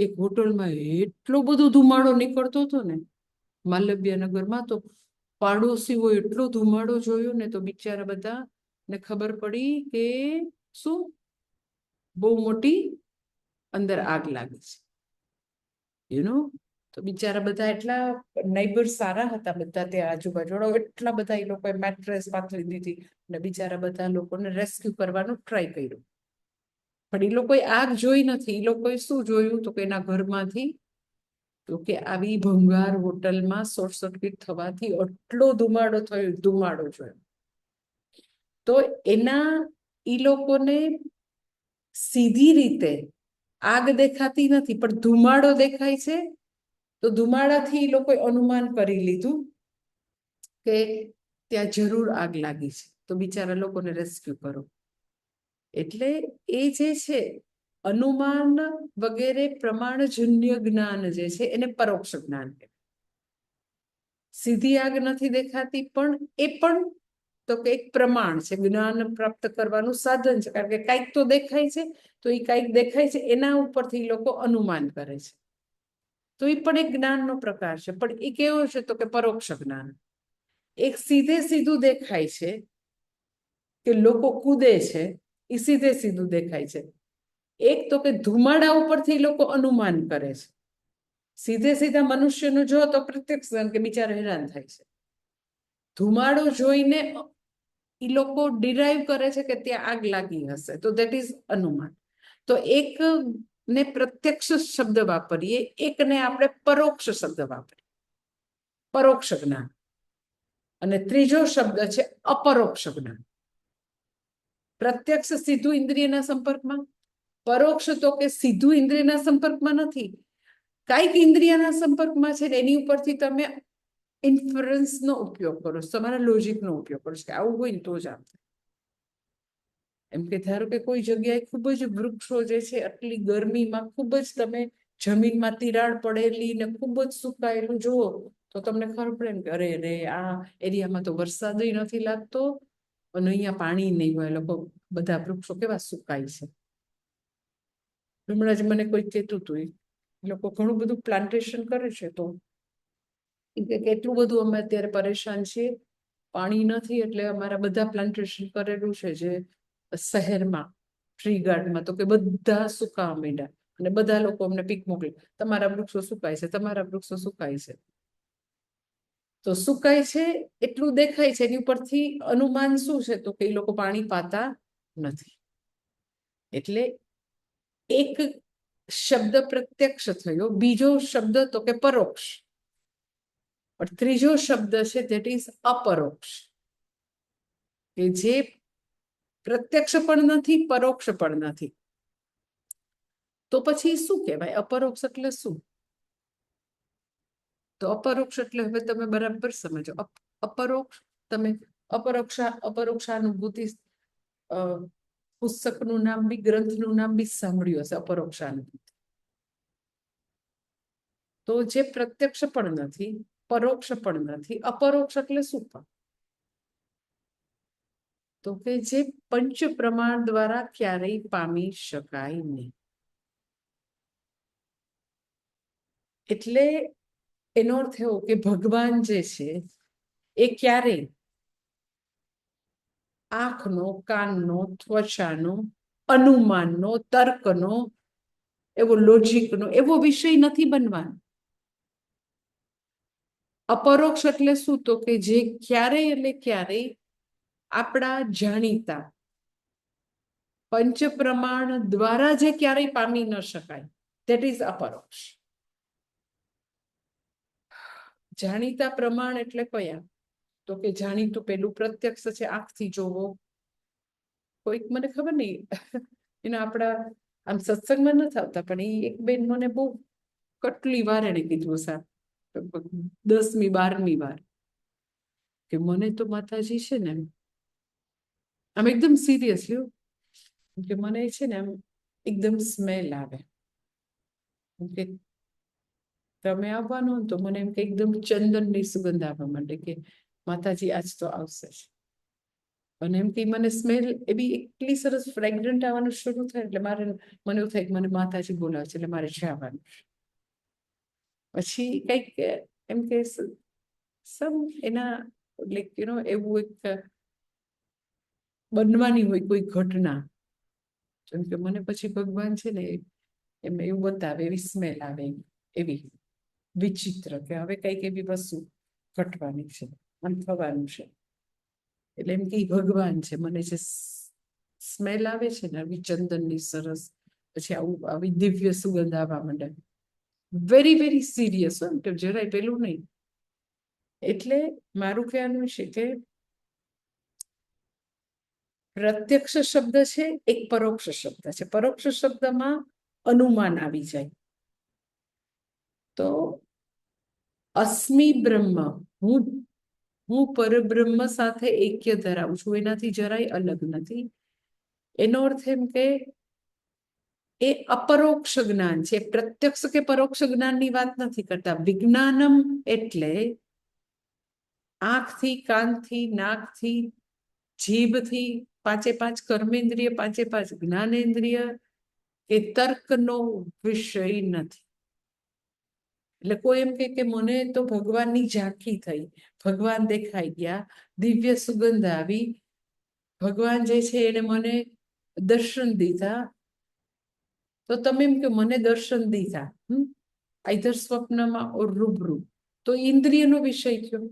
એક હોટલમાં એટલો બધો ધુમાડો નીકળતો હતો ને, માલવ્ય નગરમાં, તો પાડોશીઓ એટલો ધુમાડો જોયો ને તો બિચારા બધા ને ખબર પડી કે શું બહુ મોટી અંદર આગ લાગી છે. તો બિચારા બધા એટલા નેબર સારા હતા બધા ત્યાં આજુબાજુ, એટલા બધા એ લોકોએ મેટ્રેસ પાથરી દીધી ને બિચારા બધા લોકોને રેસ્ક્યુ કરવાનું ટ્રાય કર્યું. પણ એ લોકોએ આગ જોઈ નથી. એ લોકોએ શું જોયું? તો કે એના ઘરમાંથી તો કે આવી ભંગાર હોટલમાં શોર્ટ સર્કિટ થવાથી આટલો ધુમાડો થયો, ધુમાડો જોયો. તો એના ઈ લોકોને સીધી રીતે આગ દેખાતી નથી, પણ ધુમાડો દેખાય છે. તો ધુમાડાથી ઈ લોકોએ અનુમાન કરી લીધું કે ત્યાં જરૂર આગ લાગી છે, તો બિચારા લોકોને રેસ્ક્યુ કરો. એટલે એ જે છે અનુમાન વગેરે પ્રમાણજન્ય જ્ઞાન જે છે એને પરોક્ષ જ્ઞાન કહેવાય. સીધી આગ નથી દેખાતી, પણ એ પણ તો કે એક પ્રમાણ છે, જ્ઞાન પ્રાપ્ત કરવાનું સાધન છે. કારણ કે કાંઈક તો દેખાય છે, તો એ કાંઈક દેખાય છે એના ઉપરથી લોકો અનુમાન કરે છે. તો એ પણ એક જ્ઞાનનો પ્રકાર છે, પણ એ કેવો છે તો કે પરોક્ષ જ્ઞાન. એક સીધે સીધું દેખાય છે કે લોકો કૂદે છે, એ સીધે સીધું દેખાય છે. એક તો કે ધુમાડા ઉપરથી લોકો અનુમાન કરે છે. સીધે સીધા મનુષ્યનું જો તો પ્રત્યક્ષ કે બિચારા હેરાન થાય છે. ધુમાડો જોઈને એ લોકો ડિરાઈવ કરે છે કે ત્યાં આગ લાગી હશે, તો દેટ ઇઝ અનુમાન. તો એક ને પ્રત્યક્ષ શબ્દ વાપરીએ, એકને આપણે પરોક્ષ શબ્દ વાપરીએ, પરોક્ષ જ્ઞાન. અને ત્રીજો શબ્દ છે અપરોક્ષ જ્ઞાન. પ્રત્યક્ષ સીધું ઇન્દ્રિયના સંપર્કમાં, પરોક્ષ તો કે સીધું ઇન્દ્રિયના સંપર્કમાં નથી, કાંઈક ઇન્દ્રિયના સંપર્કમાં છે, એની ઉપરથી તમે ઇન્ફરન્સનો ઉપયોગ કરો છો, તમારા લોજિકનો ઉપયોગ કરો છો કે આવું હોય ને તો જ આમ. એમ કે ધારો કે કોઈ જગ્યાએ ખૂબ જ વૃક્ષો જે છે, આટલી ગરમીમાં ખૂબ જ તમે જમીનમાં તિરાડ પડેલી ને ખૂબ જ સુકાયેલું જુઓ, તો તમને ખબર પડે ને કે અરે રે આ એરિયામાં તો વરસાદ નથી લાગતો અને અહીંયા પાણી નહીં હોય, લોકો બધા વૃક્ષો કેવા સુકાય છે. હમણાં જ મને કોઈ કહેતું હતું, એ લોકો ઘણું બધું પ્લાન્ટેશન કરે છે, તો કેટલું બધું અમે અત્યારે પરેશાન છીએ, પાણી નથી, એટલે અમારા બધા પ્લાન્ટેશન કરેલું છે જે શહેરમાં ટ્રી ગાર્ડમાં, તો કે બધા સુકાવા માંડ્યા. અને બધા લોકો અમને પીક મોકલે, તમારા વૃક્ષો સુકાય છે, તમારા વૃક્ષો સુકાય છે. તો સુકાય છે એટલું દેખાય છે, એની ઉપરથી અનુમાન શું છે તો કે એ લોકો પાણી પાતા નથી. એટલે એક શબ્દ પ્રત્યક્ષ થયો, બીજો શબ્દ તો કે પરોક્ષ, પણ ત્રીજો શબ્દ છે ધેટ ઇઝ અપરોક્ષ, કે જે પ્રત્યક્ષ પણ નથી, પરોક્ષ પણ નથી. તો પછી શું કહેવાય? અપરોક્ષ એટલે શું? તો અપરોક્ષ એટલે હવે તમે બરાબર સમજો. અપરોક્ષ તમે અપરોક્ષાનુભૂતિ પુસ્તકનું નામ બી, ગ્રંથનું નામ બી સાંભળ્યું હશે, અપરોક્ષાનુભૂતિ. તો જે પ્રત્યક્ષ પણ નથી, પરોક્ષ પણ નથી, અપરોક્ષ એટલે શું? પણ તો કે જે પંચ પ્રમાણ દ્વારા ક્યારેય પામી શકાય નહીં. એટલે એનો અર્થ એવો કે ભગવાન જે છે એ ક્યારેય આંખનો, કાનનો, ત્વચાનો, અનુમાનનો, તર્કનો, એવો લોજિકનો એવો વિષય નથી બનવાનો. અપરોક્ષ એટલે શું? તો કે જે ક્યારેય એટલે ક્યારેય આપણા જાણીતા પંચ પ્રમાણ દ્વારા જે ક્યારેય પામી ન શકાય, ધેટ ઇઝ અપરોક્ષ. જાણીતા પ્રમાણ એટલે કયા? તો કે જાણીતું પેલું પ્રત્યક્ષ છે, આંખથી જોવો. કોઈક મને ખબર નહીં, એના આપણા આમ સત્સંગમાં નથી આવતા, પણ એ એક બેન મને બહુ કેટલી વાર એને કીધું, સા 10મી 12મી વાર, કે મને તો માતાજી છે ને આમ એકદમ સિરિયસલી, કે મને છે ને આમ એકદમ સ્મેલ આવે, કે તમે આવવાનું તો મને એમ કે એકદમ ચંદનની સુગંધ આવવા માંડે, કે માતાજી આજ તો આવશે. અને એમ કે મને સ્મેલ એવી એટલી સરસ ફ્રેગ્રન્ટ આવવાનું શરૂ થાય, એટલે મને એવું થાય કે મને માતાજી બોલાવે છે, એટલે મારે જવાનું. પછી કંઈક એમ કે સમ એના લાઈક એવું એક બનવાની હોય કોઈ ઘટના, જેમ કે મને પછી ભગવાન છે ને એમ એવું બતાવે, એવી સ્મેલ આવે, એવી વિચિત્ર, કે હવે કંઈક એવી વસ્તુ ઘટવાની છે, આમ થવાનું છે. એટલે એમ કે ભગવાન છે, મને જે સ્મેલ આવે છે ને આવી ચંદનની સરસ, પછી આવું આવી દિવ્ય સુગંધ આવવા માંડે, વેરી વેરી સિરિયસ, કે જરાય પેલું નહીં. એટલે મારું કહેવાનું છે કે પ્રત્યક્ષ શબ્દ છે એક પરોક્ષ શબ્દ છે. પરોક્ષ શબ્દમાં અનુમાન આવી જાય. તો અસ્મિ બ્રહ્મ, હું પરબ્રહ્મ સાથે એક્ય ધરાવું છું, એનાથી જરાય અલગ નથી. એનો અર્થ એમ કે એ અપરોક્ષ જ્ઞાન છે. પ્રત્યક્ષ કે પરોક્ષ જ્ઞાનની વાત નથી કરતા. વિજ્ઞાનમ એટલે આંખથી, કાનથી, નાકથી, જીભથી, પાંચે પાંચ કર્મેન્દ્રિય, પાંચે પાંચ જ્ઞાનેન્દ્રિય એ તર્કનો વિષય નથી. એટલે કોઈ એમ કે મને તો ભગવાનની ઝાંખી થઈ, ભગવાન દેખાઈ ગયા, દિવ્ય સુગંધ આવી, ભગવાન જે છે એને મને દર્શન દીધા, તો તમે એમ કે મને દર્શન દીધા, આઈધર સ્વપ્નમાં ઓર રૂબરૂ, તો ઇન્દ્રિયનો વિષય થયો.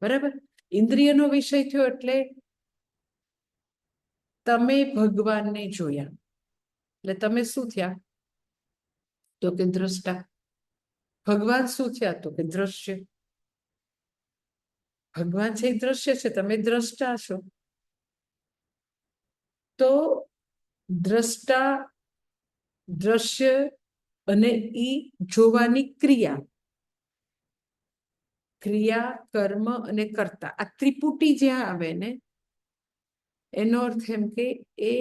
બરાબર? ઇન્દ્રિયનો વિષય થયો એટલે તમે ભગવાનને જોયા, એટલે તમે શું થયા? તો કે દ્રષ્ટા. ભગવાન શું થયા? તો કે દ્રશ્ય. ભગવાન છે એ દ્રશ્ય છે, તમે દ્રષ્ટા છો. તો દ્રષ્ટા, દ્રશ્ય અને ઈ જોવાની ક્રિયા, ક્રિયા, કર્મ અને કર્તા, આ ત્રિપુટી જ્યાં આવે ને, એનો અર્થ એમ કે એ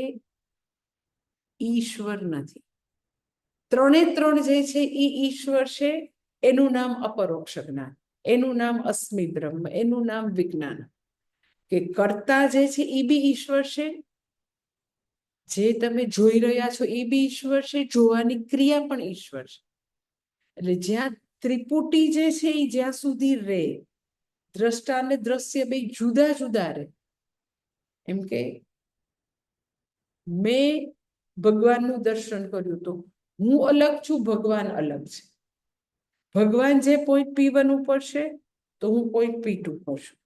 ઈશ્વર નથી. ત્રણે ત્રણ જે છે એ ઈશ્વર છે. એનું નામ અપરોક્ષ જ્ઞાન, એનું નામ અસ્મિ બ્રહ્મ, એનું નામ વિજ્ઞાન. કે કર્તા જે છે એ બી ઈશ્વર છે, જે તમે જોઈ રહ્યા છો એ બી ઈશ્વર છે, જોવાની ક્રિયા પણ ઈશ્વર છે. એટલે જ્યાં ત્રિપુટી જે છે એ જ્યાં સુધી રહે, દ્રષ્ટા અને દ્રશ્ય બે જુદા જુદા રહે. એમ કે મેં ભગવાનનું દર્શન કર્યું તો હું અલગ છું, ભગવાન અલગ છે. ભગવાન જે પોઈન્ટ P1 ઉપર છે તો હું પોઈન્ટ P2 પર છું.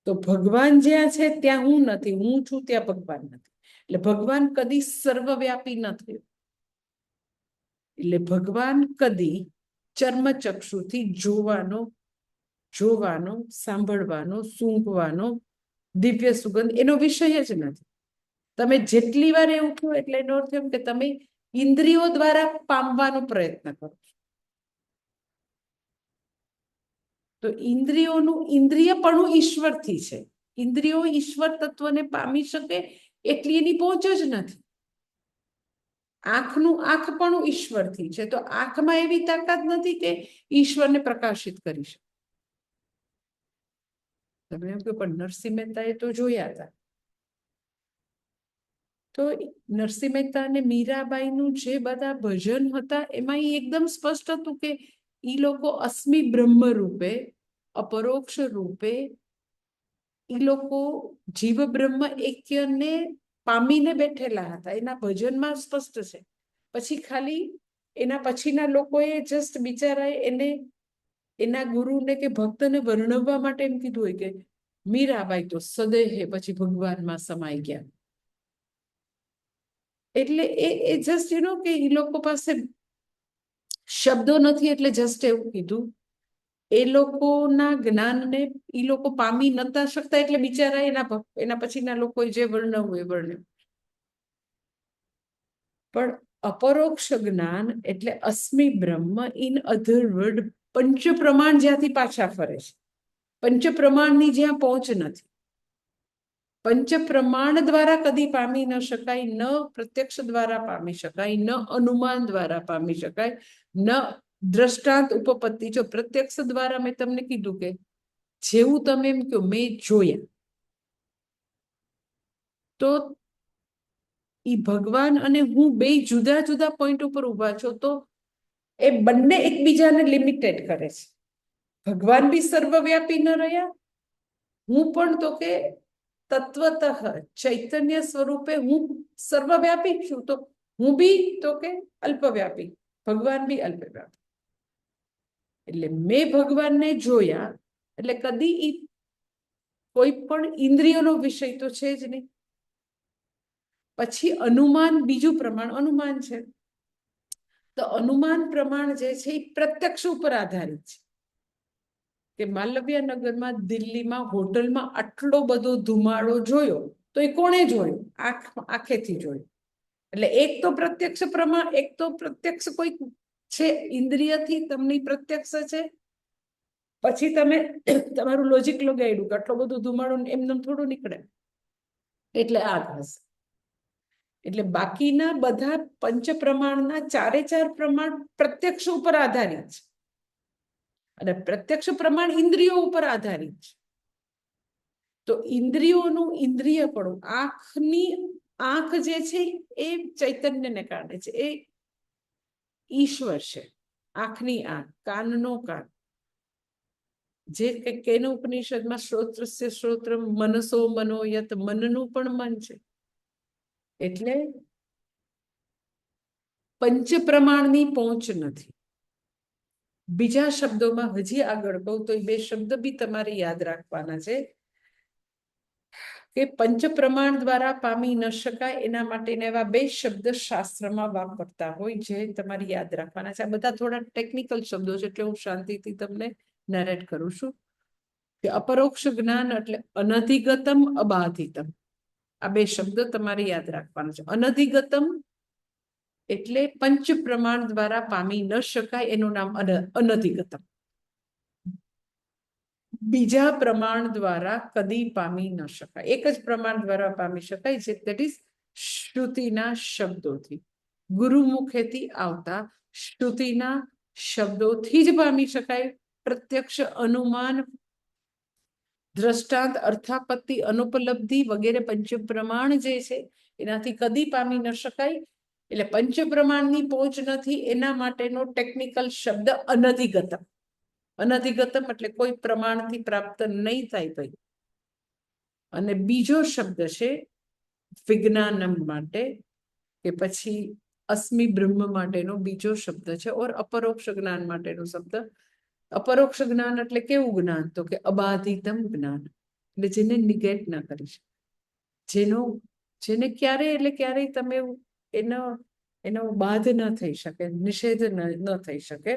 તો ભગવાન જ્યાં છે ત્યાં હું નથી, હું છું ત્યાં ભગવાન નથી. એટલે ભગવાન કદી સર્વવ્યાપી નથી. એટલે ભગવાન કદી ચર્મચક્ષુથી જોવાનો, સાંભળવાનો, સૂંઘવાનો, દિવ્ય સુગંધ એનો વિષય જ નથી. તમે જેટલી વાર એવું કહો એટલે એનો અર્થ એમ કે તમે ઇન્દ્રિયો દ્વારા પામવાનો પ્રયત્ન કરો છો. તો ઇન્દ્રિયોનું ઇન્દ્રિયપણું ઈશ્વરથી છે. ઇન્દ્રિયો ઈશ્વર તત્વને પામી શકે એટલી એની પહોંચ જ નથી. આંખનું આંખપણું ઈશ્વરથી છે, તો આંખમાં એવી તાકાત નથી કે ઈશ્વરને પ્રકાશિત કરી શકે. તમે એમ કહો પણ નરસિંહ મહેતાએ તો જોયા હતા. તો નરસિંહ મહેતા અને મીરાબાઈનું જે બધા ભજન હતા એમાં એ એકદમ સ્પષ્ટ હતું કે એ લોકો અસ્મિ બ્રહ્મ રૂપે, અપરોક્ષ રૂપે એ લોકો જીવ બ્રહ્મ એક્યને પામીને બેઠેલા હતા. એના ભજનમાં સ્પષ્ટ છે. પછી ખાલી એના પછીના લોકોએ જસ્ટ બિચારાએ એને એના ગુરુને કે ભક્તને વર્ણવવા માટે એમ કીધું હોય કે મીરાબાઈ તો સદેહે પછી ભગવાનમાં સમાઈ ગયા. એટલે એ જસ્ટ કે એ લોકો પાસે શબ્દો નથી એટલે જસ્ટ એવું કીધું. એ લોકોના જ્ઞાનને એ લોકો પામી નતા શકતા એટલે બિચારા એના પછીના લોકોએ જે વર્ણવું એ વર્ણવ્યું. પણ અપરોક્ષ જ્ઞાન એટલે અસ્મિ બ્રહ્મ ઇન અધર વર્ડ, પંચ પ્રમાણ જ્યાંથી પાછા ફરે છે. પંચ પ્રમાણની જ્યાં પહોંચ નથી. પંચ પ્રમાણ દ્વારા કદી પામી ન શકાય, ન પ્રત્યક્ષ દ્વારા પામી શકાય, ન અનુમાન દ્વારા પામી શકાય, ન દ્રષ્ટાંત ઉપપત્તિ. જો પ્રત્યક્ષ દ્વારા મેં તમને કીધું કે જેવું તમે એમ કહો મેં જોયા, તો એ ભગવાન અને હું બે જુદા જુદા પોઈન્ટ ઉપર ઉભા છો, તો એ બંને એકબીજાને લિમિટેડ કરે છે. ભગવાન બી સર્વવ્યાપી ન રહ્યા, હું પણ તો કે તત્વતઃ ચૈતન્ય સ્વરૂપે હું સર્વવ્યાપી છું, તો હું બી તો કે અલ્પવ્યાપી, ભગવાન બી અલ્પવ્યાપી. એટલે મેં ભગવાનને જોયા એટલે કદી કોઈ પણ ઇન્દ્રિયોનો વિષય તો છે જ નહીં. પછી અનુમાન, બીજું પ્રમાણ અનુમાન છે. તો અનુમાન પ્રમાણ જે છે એ પ્રત્યક્ષ ઉપર આધારિત છે કે માલવ્ય નગરમાં દિલ્હીમાં હોટલમાં આટલો બધો ધુમાડો જોયો તો એ કોણે જોયો? આંખેથી જોયો. એટલે એક તો પ્રત્યક્ષ પ્રમાણ, એક તો પ્રત્યક્ષ કોઈ છે ઇન્દ્રિયથી તમને પ્રત્યક્ષ છે, પછી તમે તમારું લોજિક લગાડ્યું કે આટલો બધો ધુમાડો એમને થોડું નીકળે, એટલે આ થશે. એટલે બાકીના બધા પંચ પ્રમાણના ચારે ચાર પ્રમાણ પ્રત્યક્ષ ઉપર આધારિત છે અને પ્રત્યક્ષ પ્રમાણ ઇન્દ્રિયો ઉપર આધારિત છે. તો ઇન્દ્રિયોનું ઇન્દ્રિયપણું, આંખ જે છે એ ચૈતન્યને કારણે છે, એ ઈશ્વર છે. આંખની આંખ, કાનનો કાન, જે કેનો ઉપનિષદમાં શ્રોત્રસ્ય શ્રોત્ર મનસો મનો યત, મનનું પણ મન છે. એટલે પંચ પ્રમાણની પહોંચ નથી. બીજા શબ્દોમાં હજી આગળ કહું તો એ બે શબ્દ બી તમારે યાદ રાખવાના છે કે પંચ પ્રમાણ દ્વારા પામી ન શકાય, એના માટેના એવા બે શબ્દ શાસ્ત્રમાં વાપરતા હોય જે તમારે યાદ રાખવાના છે. આ બધા થોડા ટેકનિકલ શબ્દો છે એટલે હું શાંતિથી તમને નરેટ કરું છું કે અપરોક્ષ જ્ઞાન એટલે અનધિગતમ, અબાધિતમ. આ બે શબ્દ તમારે યાદ રાખવાના છે. અનધિગતમ એટલે પંચ પ્રમાણ દ્વારા પામી ન શકાય, એનું નામ અનધિગતમ. બીજા પ્રમાણ દ્વારા કદી પામી ન શકાય, એક જ પ્રમાણ દ્વારા પામી શકાય છે, દેટ ઇઝ શ્રુતિના શબ્દોથી, ગુરુમુખેથી આવતા શ્રુતિના શબ્દોથી જ પામી શકાય. પ્રત્યક્ષ, અનુમાન, દ્રષ્ટાંત, અર્થાપત્તિ, અનુપલબ્ધિ વગેરે પંચ પ્રમાણ જે છે એનાથી કદી પામી ન શકાય. એટલે પંચ પ્રમાણની પહોંચ નથી, એના માટેનો ટેકનિકલ શબ્દ અનધિગતમ. અનધિગતમ એટલે કોઈ પ્રમાણથી પ્રાપ્ત નહીં થાય ભાઈ. અને બીજો શબ્દ છે વિજ્ઞાનમ માટે, કે પછી અસ્મિ બ્રહ્મ માટેનો બીજો શબ્દ છે, ઓર અપરોક્ષ જ્ઞાન માટેનો શબ્દ. અપરોક્ષ જ્ઞાન એટલે કેવું જ્ઞાન? તો કે અબાધિતમ જ્ઞાન, એટલે જેને નિગેટ ના કરી શકે, જેને ક્યારે એટલે ક્યારેય તમે એનો બાધ ન થઈ શકે, નિષેધ ન થઈ શકે.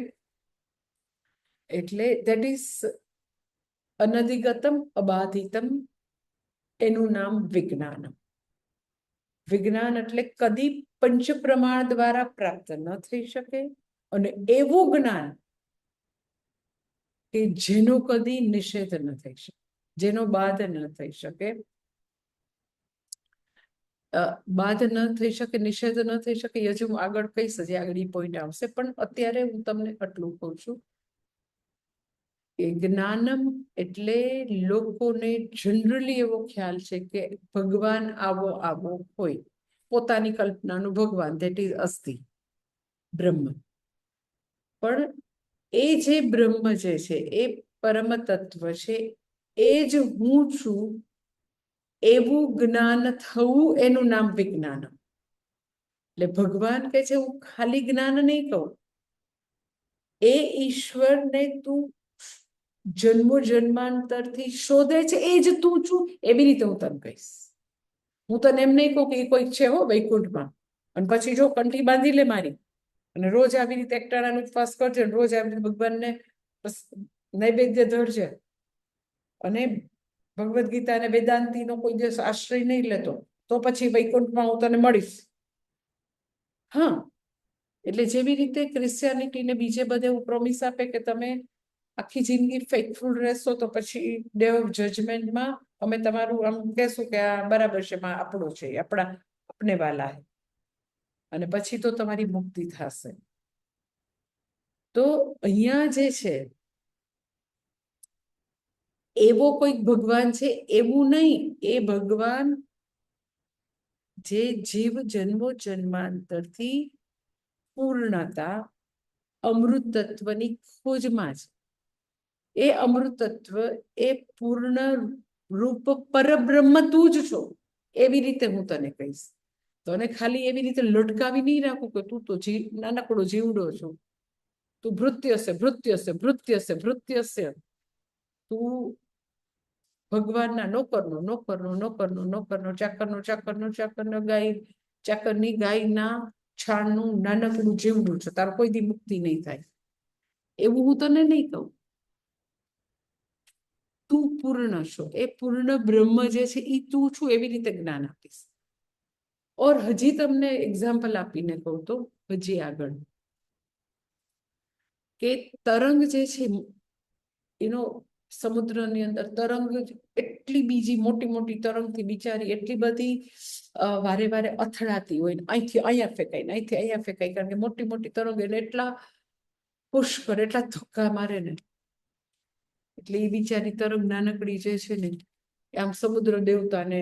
એટલે દેટ ઇઝ અનધિગતમ, અબાધિતમ, એનું નામ વિજ્ઞાનમ. વિજ્ઞાન એટલે કદી પંચ પ્રમાણ દ્વારા પ્રાપ્ત ન થઈ શકે, અને એવું જ્ઞાન કે જેનો કદી નિષેધ ન થઈ શકે, જેનો બાધ ન થઈ શકે. બાધ ન થઈ શકે, નિષેધ ન થઈ શકે, હજુ હું આગળ કહીશ, હજી આગળ પોઈન્ટ આવશે. પણ અત્યારે હું તમને આટલું કહું છું કે જ્ઞાનમ એટલે લોકોને જનરલી એવો ખ્યાલ છે કે ભગવાન આવો હોય, પોતાની કલ્પનાનું ભગવાન, ધેટ ઇઝ અસ્થિ બ્રહ્મ. પણ એ જે બ્રહ્મ જે છે એ પરમ તત્વ છે, એ જ હું છું એવું જ્ઞાન થવું, એનું નામ વિજ્ઞાનમ. એટલે ભગવાન કે છે હું ખાલી જ્ઞાન નહીં કહું, એ ઈશ્વરને તું જન્મો જન્માંતરથી શોધે છે, એ જ તું છું, એવી રીતે હું તને કહીશ. હું તને એમ નહીં કહું કે એ કોઈક છે હો વૈકુંઠમાં, અને પછી જો કંઠી બાંધી લે મારી, અને રોજ આવી રીતે એકટાણાનો ઉપવાસ કરજે, રોજ આવી રીતે ભગવાનને નૈવેદ્ય ધરજે, અને ભગવદ્ ગીતા અને વેદાંતિનો કોઈ દિવસ આશ્રય નહીં લેતો, તો પછી વૈકુંઠમાં હું તને મળીશ. હા, એટલે જેવી રીતે ક્રિશ્ચિયાનિટીને બીજે બધે એવું પ્રોમિસ આપે કે તમે આખી જિંદગી ફેથફુલ રહેશો તો પછી ડે ઓફ જજમેન્ટમાં અમે તમારું આમ કહેશું કે આ બરાબર છે, આપણો છે, આપને વાલા હે, અને પછી તો તમારી મુક્તિ થશે. તો અહીંયા જે છે એવો કોઈક ભગવાન છે એવું નહીં, એ ભગવાન જે જીવ જન્મો જન્માંતરથી પૂર્ણતા અમૃત તત્વની ખોજમાં છે. એ અમૃત તત્વ, એ પૂર્ણ રૂપ પરબ્રહ્મ તું જ છો, એવી રીતે હું તને કહીશ. તને ખાલી એવી રીતે લટકાવી નહીં રાખું કે તું તો નાનકડો જીવડો છો, તું ભૃત્યસ્ય ભૃત્યસ્ય ભૃત્યસ્ય ભૃત્યસ્ય, તું ભગવાનના નોકરનો ચાકરનો ગાય, ચાકરની ગાયના છાણનું નાનકડું જીવડું છો, તાર કોઈ દી મુક્તિ નહીં થાય, એવું હું તને નહીં કહું. તું પૂર્ણ છો, એ પૂર્ણ બ્રહ્મ જે છે એ તું છું, એવી રીતે જ્ઞાન આપીશ. ઓર હજી તમને એક્ઝામ્પલ આપીને કહું તો હજી આગળ કે તરંગ જે છે એનો સમુદ્રની અંદર તરંગ એટલી બીજી મોટી મોટી તરંગથી બિચારી એટલી બધી વારે વારે અથડાતી હોય ને, અહીંથી અહીંયા ફેંકાય ને અહીંથી અહીંયા ફેંકાય, કારણ કે મોટી મોટી તરંગ એને એટલા પુશ કરે, એટલા ધક્કા મારે ને, એટલે એ બિચારી તરંગ નાનકડી જે છે ને આમ સમુદ્ર દેવતાને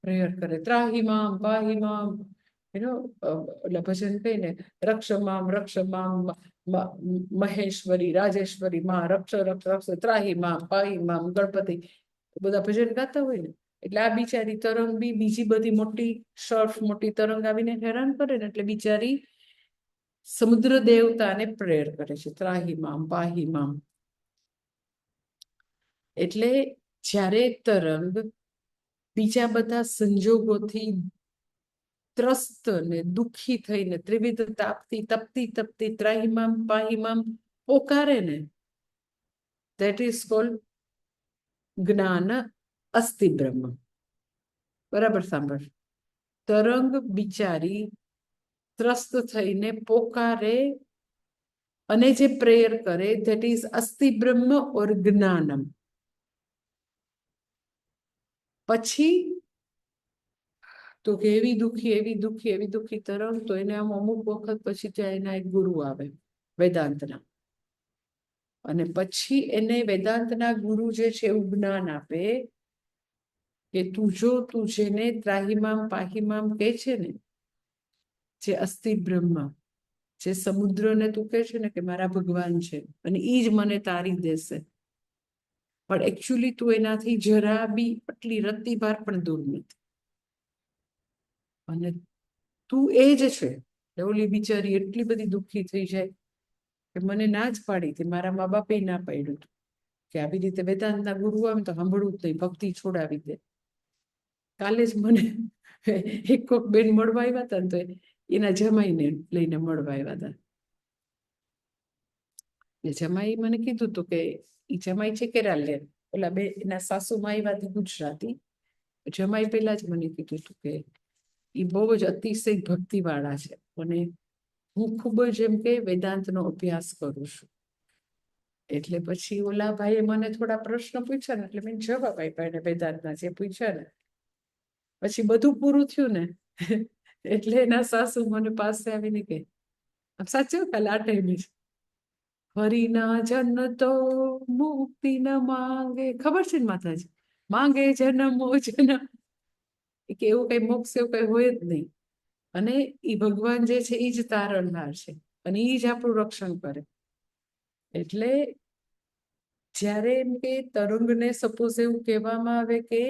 પ્રેયર કરે, ત્રાહિમામ પાહિમામ, એટલે ભજન કહીને રક્ષમામ મહેશ્વરી રાજેશ્વરી માં રક્ષ રક્ષ રક્ષ ત્રાહિમામ પાહિમામ ગણપતિ, બધા ભજન ગાતા હોય ને, એટલે આ બિચારી તરંગ બી બીજી બધી મોટી સર્ફ મોટી તરંગ આવીને હેરાન કરે ને, એટલે બિચારી સમુદ્ર દેવતાને પ્રેયર કરે છે, ત્રાહિમામ પાહિમામ. એટલે જ્યારે તરંગ બીજા બધા સંજોગોથી ત્રસ્ત ને દુઃખી થઈને ત્રિવિધ તાપથી તપતી તપતી ત્રાહિમામ પાહિમામ પોકારે ને, that is called જ્ઞાન અસ્તિ બ્રહ્મ. બરાબર સાંભળ, તરંગ બિચારી ત્રસ્ત થઈને પોકારે અને જે પ્રેયર કરે, that is અસ્તિ બ્રહ્મ ઓર જ્ઞાનમ. પછી તો કે એવી દુઃખી એવી દુઃખી એવી દુઃખી તરંગ, તો એને આમ અમુક વખત પછી ત્યાં એના એક ગુરુ આવે વેદાંતના, અને પછી એને વેદાંતના ગુરુ જે છે એવું જ્ઞાન આપે કે તું જો તું જેને ત્રાહિમામ પાહિમામ કહે છે ને, જે અસ્તિ બ્રહ્મ, જે સમુદ્રને તું કહે છે ને કે મારા ભગવાન છે અને ઈ જ મને તારી દેશે, પણ એકચ્યુઅલી તું એનાથી જરા બી આટલી રત્તી ભાર પણ દૂર નથી, અને તું એ જ છે. ઓલી બિચારી એટલી બધી દુઃખી થઈ જાય કે મને ના જ પાડી હતી, મારા મા બાપે ના પાડ્યું હતું કે આવી રીતે વેદાંતના ગુરુ આવે તો સાંભળવું જ નહીં, ભક્તિ છોડાવી દે. કાલે જ મને એક કોક બેન મળવા આવ્યા હતા ને, તો એના જમાઈને લઈને મળવા આવ્યા હતા. જમાઈ મને કીધું હતું કે એ જમાઈ છે કેરાલે, ઓલા બે એના સાસુમાં આવ્યા હતી ગુજરાતી. જમાઈ પેલા જ મને કીધું હતું કે એ બહુ જ અતિશય ભક્તિ વાળા છે, અને હું ખૂબ જ એમ કે વેદાંતનો અભ્યાસ કરું છું. એટલે પછી ઓલા ભાઈએ મને થોડા પ્રશ્ન પૂછ્યા ને, એટલે મેં જવાબ આપ્યા એને વેદાંતના જે પૂછ્યા ને. પછી બધું પૂરું થયું ને, એટલે એના સાસુ મને પાસે આવીને કે આમ સાચું કાલે આ ટાઈમે હરિના જન તો મુક્તિ ન માંગે, ખબર છે ને માતાજી, માંગે જન્મો જન્મ, કે એવું કઈ મોક્ષ એવું કઈ હોય જ નહીં, અને એ ભગવાન જે છે એ જ તારણહાર છે, અને એ જ આપણું રક્ષણ કરે. એટલે જ્યારે એમ કે તરંગને સપોઝ એવું કહેવામાં આવે કે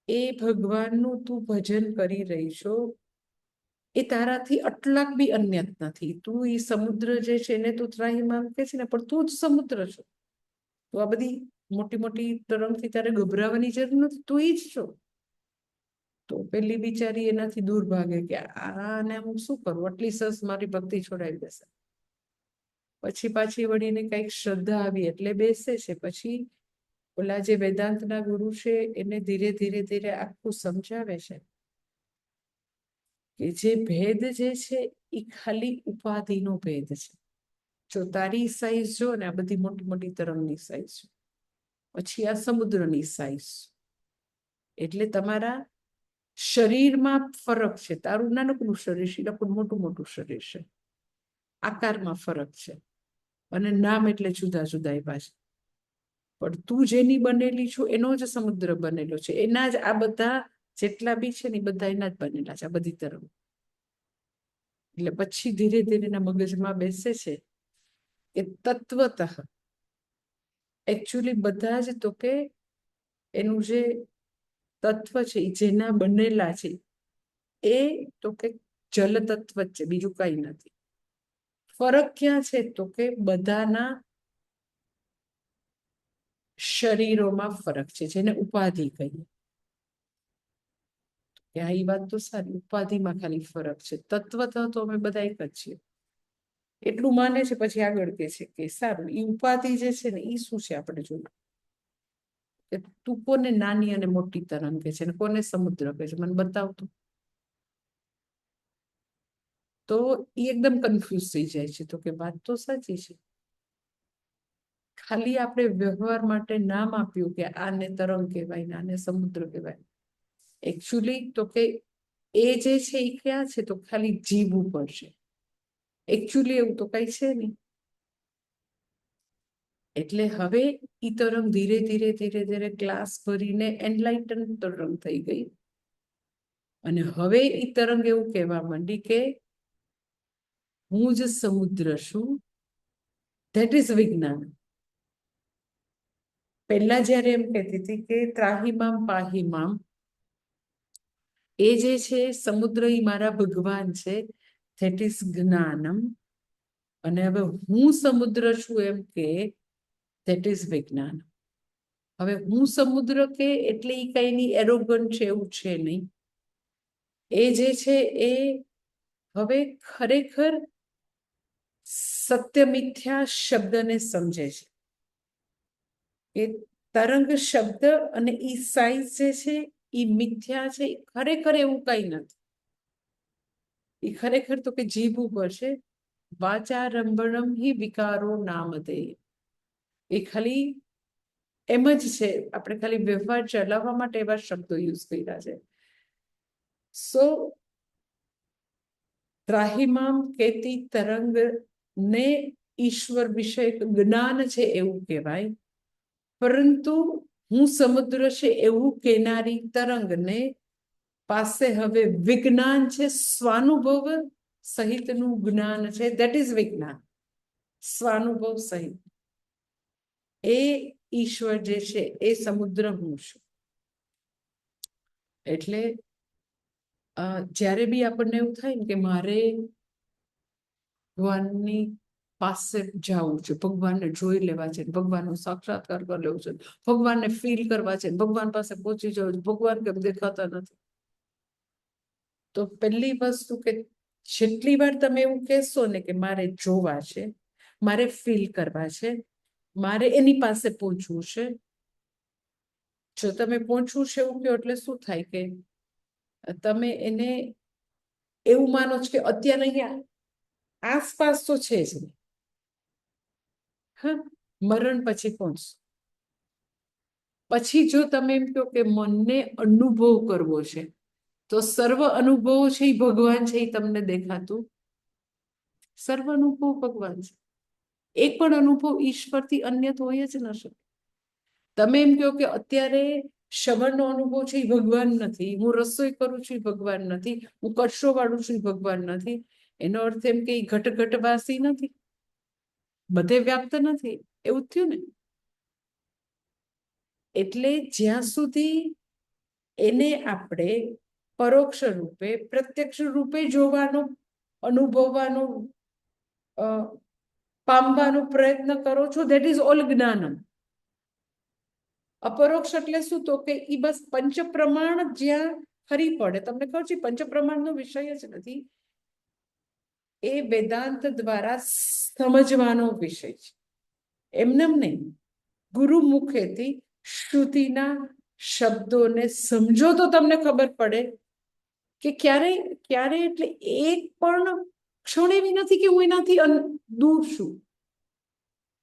એ ભગવાનનું તું ભજન કરી રહી છો, એ તારાથી અટલાક બી અન્યત નથી. તું એ સમુદ્ર જે છે એને તું ત્રાહિમામ કે છે ને, પણ તું જ સમુદ્ર છો. તો આ બધી મોટી મોટી તરંગથી તારે ગભરાવાની જરૂર નથી, તું એ જ છો. તો પેલી બિચારી એનાથી દૂર ભાગે કે આને હું શું કરું, આટલી સરસ મારી ભક્તિ છોડાવી દેશે. પછી પાછી વળીને કઈક શ્રદ્ધા આવી એટલે બેસે છે. પછી ઓલા જે વેદાંતના ગુરુ છે એને ધીરે ધીરે ધીરે આખું સમજાવે છે કે જે ભેદ જે છે એ ખાલી ઉપાધિનો ભેદ છે. જો તારી સાઈઝ જો ને, આ બધી મોટી મોટી તરંગની સાઈઝ, પછી આ સમુદ્રની સાઈઝ, એટલે તમારા શરીરમાં ફરક છે. તારું નાનકડું શરીર છે, એ મોટું મોટું શરીર છે, આકારમાં ફરક છે, અને નામ એટલે જુદા જુદા એવા છે. પણ તું જેની બનેલી છું એનો જ સમુદ્ર બનેલો છે, એના જ આ બધા જેટલા બી છે ને એ બધા એના જ બનેલા છે, આ બધી તરફ. એટલે પછી ધીરે ધીરે એના મગજમાં બેસે છે કે તત્વતઃ એકચ્યુઅલી બધા જ તો કે એનું જે તત્વ છે એ જેના બનેલા છે એ તો કે જલ તત્વ જ છે, બીજું કઈ નથી. ફરક ક્યાં છે તો કે બધાના શરીરોમાં ફરક છે, જેને ઉપાધિ કહીએ. કે આ એ વાત તો સારી, ઉપાધિમાં ખાલી ફરક છે, તત્વતઃ તો અમે બધા એક જ છીએ, એટલું માને છે. પછી આગળ કે છે કે સારું, એ ઉપાધિ જે છે ને એ શું છે આપણે જોયું, કે તું કોને નાની અને મોટી તરંગ કે છે ને કોને સમુદ્ર કે છે, મને બતાવતું. તો એ એકદમ કન્ફ્યુઝ થઈ જાય છે. તો કે વાત તો સાચી છે, ખાલી આપણે વ્યવહાર માટે નામ આપ્યું કે આને તરંગ કહેવાય ને આને સમુદ્ર કહેવાય. એકચ્યુઅલી તો કે એ જે છે એ ક્યાં છે, તો ખાલી જીવવું પડશે. એકચ્યુઅલી એવું તો કઈ છે નહીં. એટલે હવે ઈ તરંગ ધીરે ધીરે ધીરે ધીરે ક્લાસ ભરીને એનલાઇટન તરંગ થઈ ગઈ. અને હવે ઈ તરંગ એવું કહેવા માંડી કે હું જ સમુદ્ર છું, ધેટ ઇઝ વિજ્ઞાન. પહેલા જયારે એમ કહેતી હતી કે ત્રાહિમામ પાહિમામ, એ જે છે સમુદ્ર ઈ મારા ભગવાન છે, ધેટ ઇઝ જ્ઞાનમ. અને હવે હું સમુદ્ર છું એમ કે ધેટ ઇઝ વિજ્ઞાન. હવે હું સમુદ્ર કે એટલે ઈ કઈની એરોગન્ટ છે એવું છે નહીં. એ જે છે એ હવે ખરેખર સત્ય મિથ્યા શબ્દને સમજે છે. એ તરંગ શબ્દ અને ઈ સાઈઝ જે છે ઈ મિથ્યા છે, ખરેખર એવું કઈ નથી. એ ખરેખર તો કે જીવવું પડશે. વાચા રંભણમ હિ વિકારો નામધે. એ ખાલી એમ જ છે, આપણે ખાલી વ્યવહાર ચલાવવા માટે એવા શબ્દો યુઝ કર્યા છે. સો ત્રાહિમામ કેતી તરંગ ને ઈશ્વર વિષય જ્ઞાન છે એવું કહેવાય, પરંતુ હું સમુદ્ર છે એવું કહેનારી તરંગને પાસે હવે વિજ્ઞાન છે, સ્વાનુભવ સહિતનું જ્ઞાન છે, ધેટ ઇઝ વિજ્ઞાન. સ્વાનુભવ સહિત એ ઈશ્વર જે છે એ સમુદ્ર હું છું. એટલે જ્યારે બી આપણને એવું થાય ને કે મારે ભગવાનની પાસે જવું છે, ભગવાનને જોઈ લેવા છે, ભગવાનનો સાક્ષાત્કાર કરી લેવો છે, ભગવાનને ફીલ કરવા છે, ભગવાન પાસે પહોંચી જવું છે, ભગવાન કેમ દેખાતા નથી. તો પહેલી વસ્તુ કે જેટલી વાર તમે એવું કહેશો ને કે મારે જોવા છે, મારે ફીલ કરવા છે, મારે એની પાસે પહોંચવું છે, જો તમે પહોંચવું છે એવું કહો એટલે શું થાય કે તમે એને એવું માનો છો કે અત્યારે અહીંયા આસપાસ તો છે જ નહીં. હા, મરણ પછી પહોંચશો. પછી જો તમે એમ કહો કે મનને અનુભવ કરવો છે, તો સર્વ અનુભવો છે એ ભગવાન છે, એ તમને દેખાતું. સર્વ અનુભવ ભગવાન છે. એક પણ અનુભવ ઈશ્વરથી અન્ય તો હોય જ ન શકે. તમે એમ કહો કે અત્યારે શ્રવણનો અનુભવ છે એ ભગવાન નથી, હું રસોઈ કરું છું એ ભગવાન નથી, હું કચરો વાળું છું એ ભગવાન નથી, એનો અર્થ એમ કે ઘટઘટવાસી નથી, બધે વ્યાપ્ત નથી, એવું થયું ને. એટલે જ્યાં સુધી એને આપણે પરોક્ષ રૂપે પ્રત્યક્ષ રૂપે જોવાનો, અનુભવવાનો, પામવાનો પ્રયત્ન કરો છો, ધેટ ઇઝ ઓલ જ્ઞાનમ. અપરોક્ષ એટલે શું, તો કે એ બસ પંચપ્રમાણ જ્યાં ખરી પડે. તમને ખબર છે પંચપ્રમાણનો વિષય જ નથી, એ વેદાંત દ્વારા સમજવાનો વિષય છે, એમનેમ નહીં. ગુરુ મુખેથી શ્રુતિના શબ્દોને સમજો તો તમને ખબર પડે કે ક્યારે એટલે એક પણ ક્ષણ એવી નથી કે હું એનાથી દૂર છું.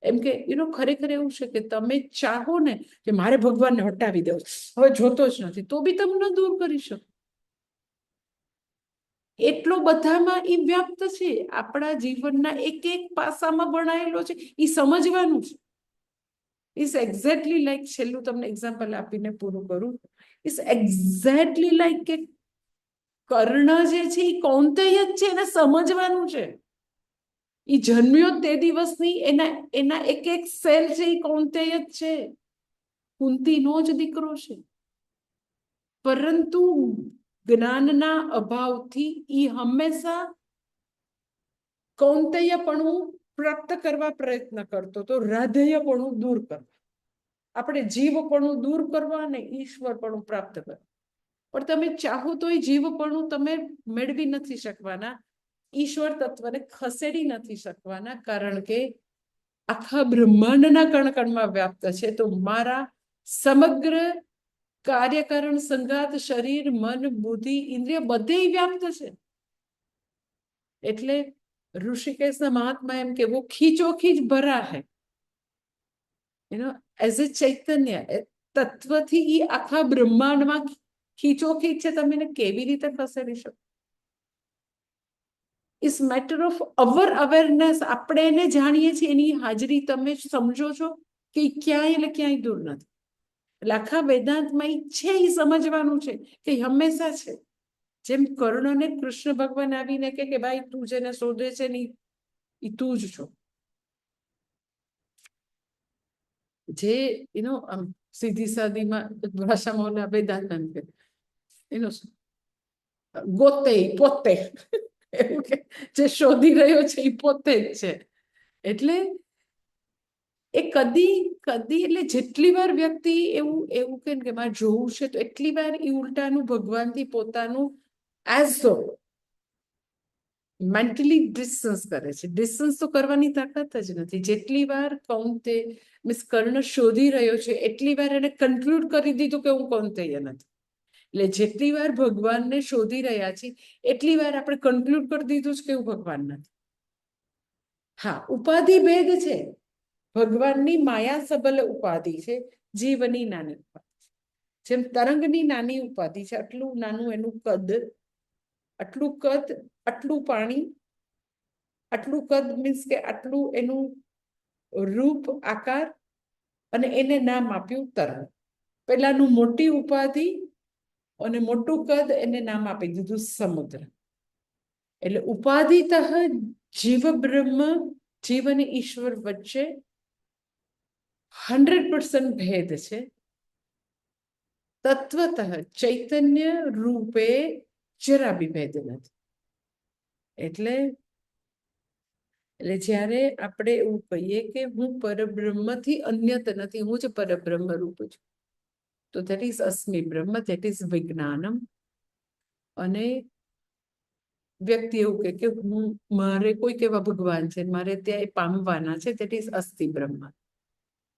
એમ કે ખરેખર એવું છે કે તમે ચાહો ને કે મારે ભગવાનને હટાવી દો, હવે જોતો જ નથી, તો બી તમને દૂર કરી શકો. એટલો બધામાં એ વ્યાપ્ત છે, આપણા જીવનના એક એક પાસામાં ભણાયેલો છે, એ સમજવાનું છે. ઇઝ એક્ઝેક્ટલી લાઈક, છેલ્લું તમને એક્ઝામ્પલ આપીને પૂરું કરું, ઇઝ એક્ઝેક્ટલી લાઈક કે કર્ણ જે છે એ કૌંતેય જ છે, એને સમજવાનું છે. એ જન્મ્યો તે દિવસની એના એક એક સેલ છે એ કૌંતેય જ છે, કુંતીનો જ દીકરો છે, પરંતુ જ્ઞાનના અભાવથી એ હંમેશા કૌંતેયપણું પ્રાપ્ત કરવા પ્રયત્ન કરતો તો, રાધેયપણું દૂર કરવા. આપણે જીવપણું દૂર કરવા અને ઈશ્વરપણું પ્રાપ્ત કરવા. પણ તમે ચાહો તો એ જીવપણું તમે મેળવી નથી શકવાના, ઈશ્વર તત્વને ખસેડી નથી શકવાના, કારણ કે આખા બ્રહ્માંડના કણકણમાં વ્યાપ્ત છે. તો મારા સમગ્ર કાર્યકરણ સંગાત, શરીર, મન, બુદ્ધિ, ઇન્દ્રિય બધે વ્યાપ્ત છે. એટલે ઋષિકેશના મહાત્મા એમ કે વો ખીચોખીચ ભરા હૈ, એઝ એ ચૈતન્ય તત્વથી એ આખા બ્રહ્માંડમાં ખીચોખીચ છે. તમે એને કેવી રીતે ખસેડી શકો? Is matter of our awareness. આપણે એને જાણીએ છીએ, એની હાજરી તમે સમજો છો કે ક્યાંય એટલે ક્યાંય દૂર નથી. એટલે આખા વેદાંતમાં એ છે, એ સમજવાનું છે કે હંમેશા છે. જેમ કર્ણને કૃષ્ણ ભગવાન આવીને કે ભાઈ તું જેને શોધે છે ને એ તું જ છો. જે આમ સીધી સાદીમાં ભાષામાં ઓલા વેદાંત એમ કે ગોતે પોતે એવું કે જે શોધી રહ્યો છે એ પોતે જ છે. એટલે એ કદી એટલે જેટલી વાર વ્યક્તિ એવું કે મારે જોવું છે, તો એટલી વાર એ ઉલટાનું ભગવાનથી પોતાનું એઝ સો મેન્ટલી ડિસ્ટન્સ કરે છે. ડિસ્ટન્સ તો કરવાની તાકાત જ નથી. જેટલી વાર કૌંતે મીન્સ કર્ણ શોધી રહ્યો છે, એટલી વાર એને કન્ક્લુડ કરી દીધું કે હું કૌંતેય નથી. એટલે જેટલી વાર ભગવાનને શોધી રહ્યા છીએ, એટલી વાર આપણે કન્ક્લુડ કરી દીધું છે કે હું ભગવાન નથી. હા, ઉપાધિ ભેદ છે. ભગવાનની માયા સબલ ઉપાધિ છે, જીવની નાની ઉપાધિ છે. જેમ તરંગની નાની ઉપાધિ છે, આટલું નાનું એનું કદ, આટલું કદ, આટલું પાણી, આટલું કદ મીન્સ કે આટલું એનું રૂપ, આકાર, અને એને નામ આપ્યું તરંગ. પેલાનું મોટી ઉપાધિ અને મોટું કદ, એને નામ આપી દીધું સમુદ્ર. એટલે ઉપાધિતઃ જીવ બ્રહ્મ, જીવ અને ઈશ્વર વચ્ચે 100% ભેદ છે. તત્વતઃ ચૈતન્ય રૂપે જરા બી ભેદ નથી. એટલે જ્યારે આપણે એવું કહીએ કે હું પરબ્રહ્મથી અન્યત નથી, હું જ પરબ્રહ્મ રૂપ છું, તો ધેટ ઇઝ અસ્મિ બ્રહ્મ, ધેટ ઇઝ વિજ્ઞાનમ. અને વ્યક્તિ એવું કે હું મારે કોઈક એવા ભગવાન છે, મારે ત્યાં એ પામવાના છે, ધેટ ઇઝ અસ્તિ બ્રહ્મ.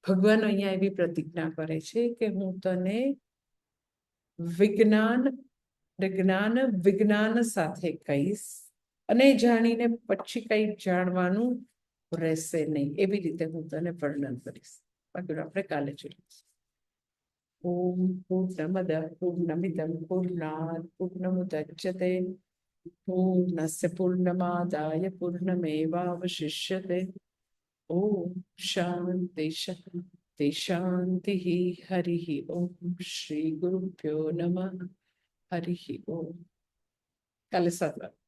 ભગવાન અહીંયા એવી પ્રતિજ્ઞા કરે છે કે હું તને વિજ્ઞાન સાથે કહીશ, અને જાણીને પછી કઈ જાણવાનું રહેશે નહીં. એવી રીતે હું તને વર્ણન કરીશ. બાકી આપણે કાલે જોઈશું. ઓમ પૂર્ણમદ પૂર્ણમિદં પૂર્ણાત પૂર્ણમુદચ્યતે પૂર્ણસ્ય પૂર્ણમાદાય પૂર્ણમેવાવશિષ્યતે. ઓમ શાંતિ શાંતિ શાંતિ. હરિ ઓમ. શ્રી ગુરુભ્યો નમઃ. હરિ ઓમ. કાલે 7 વાગે.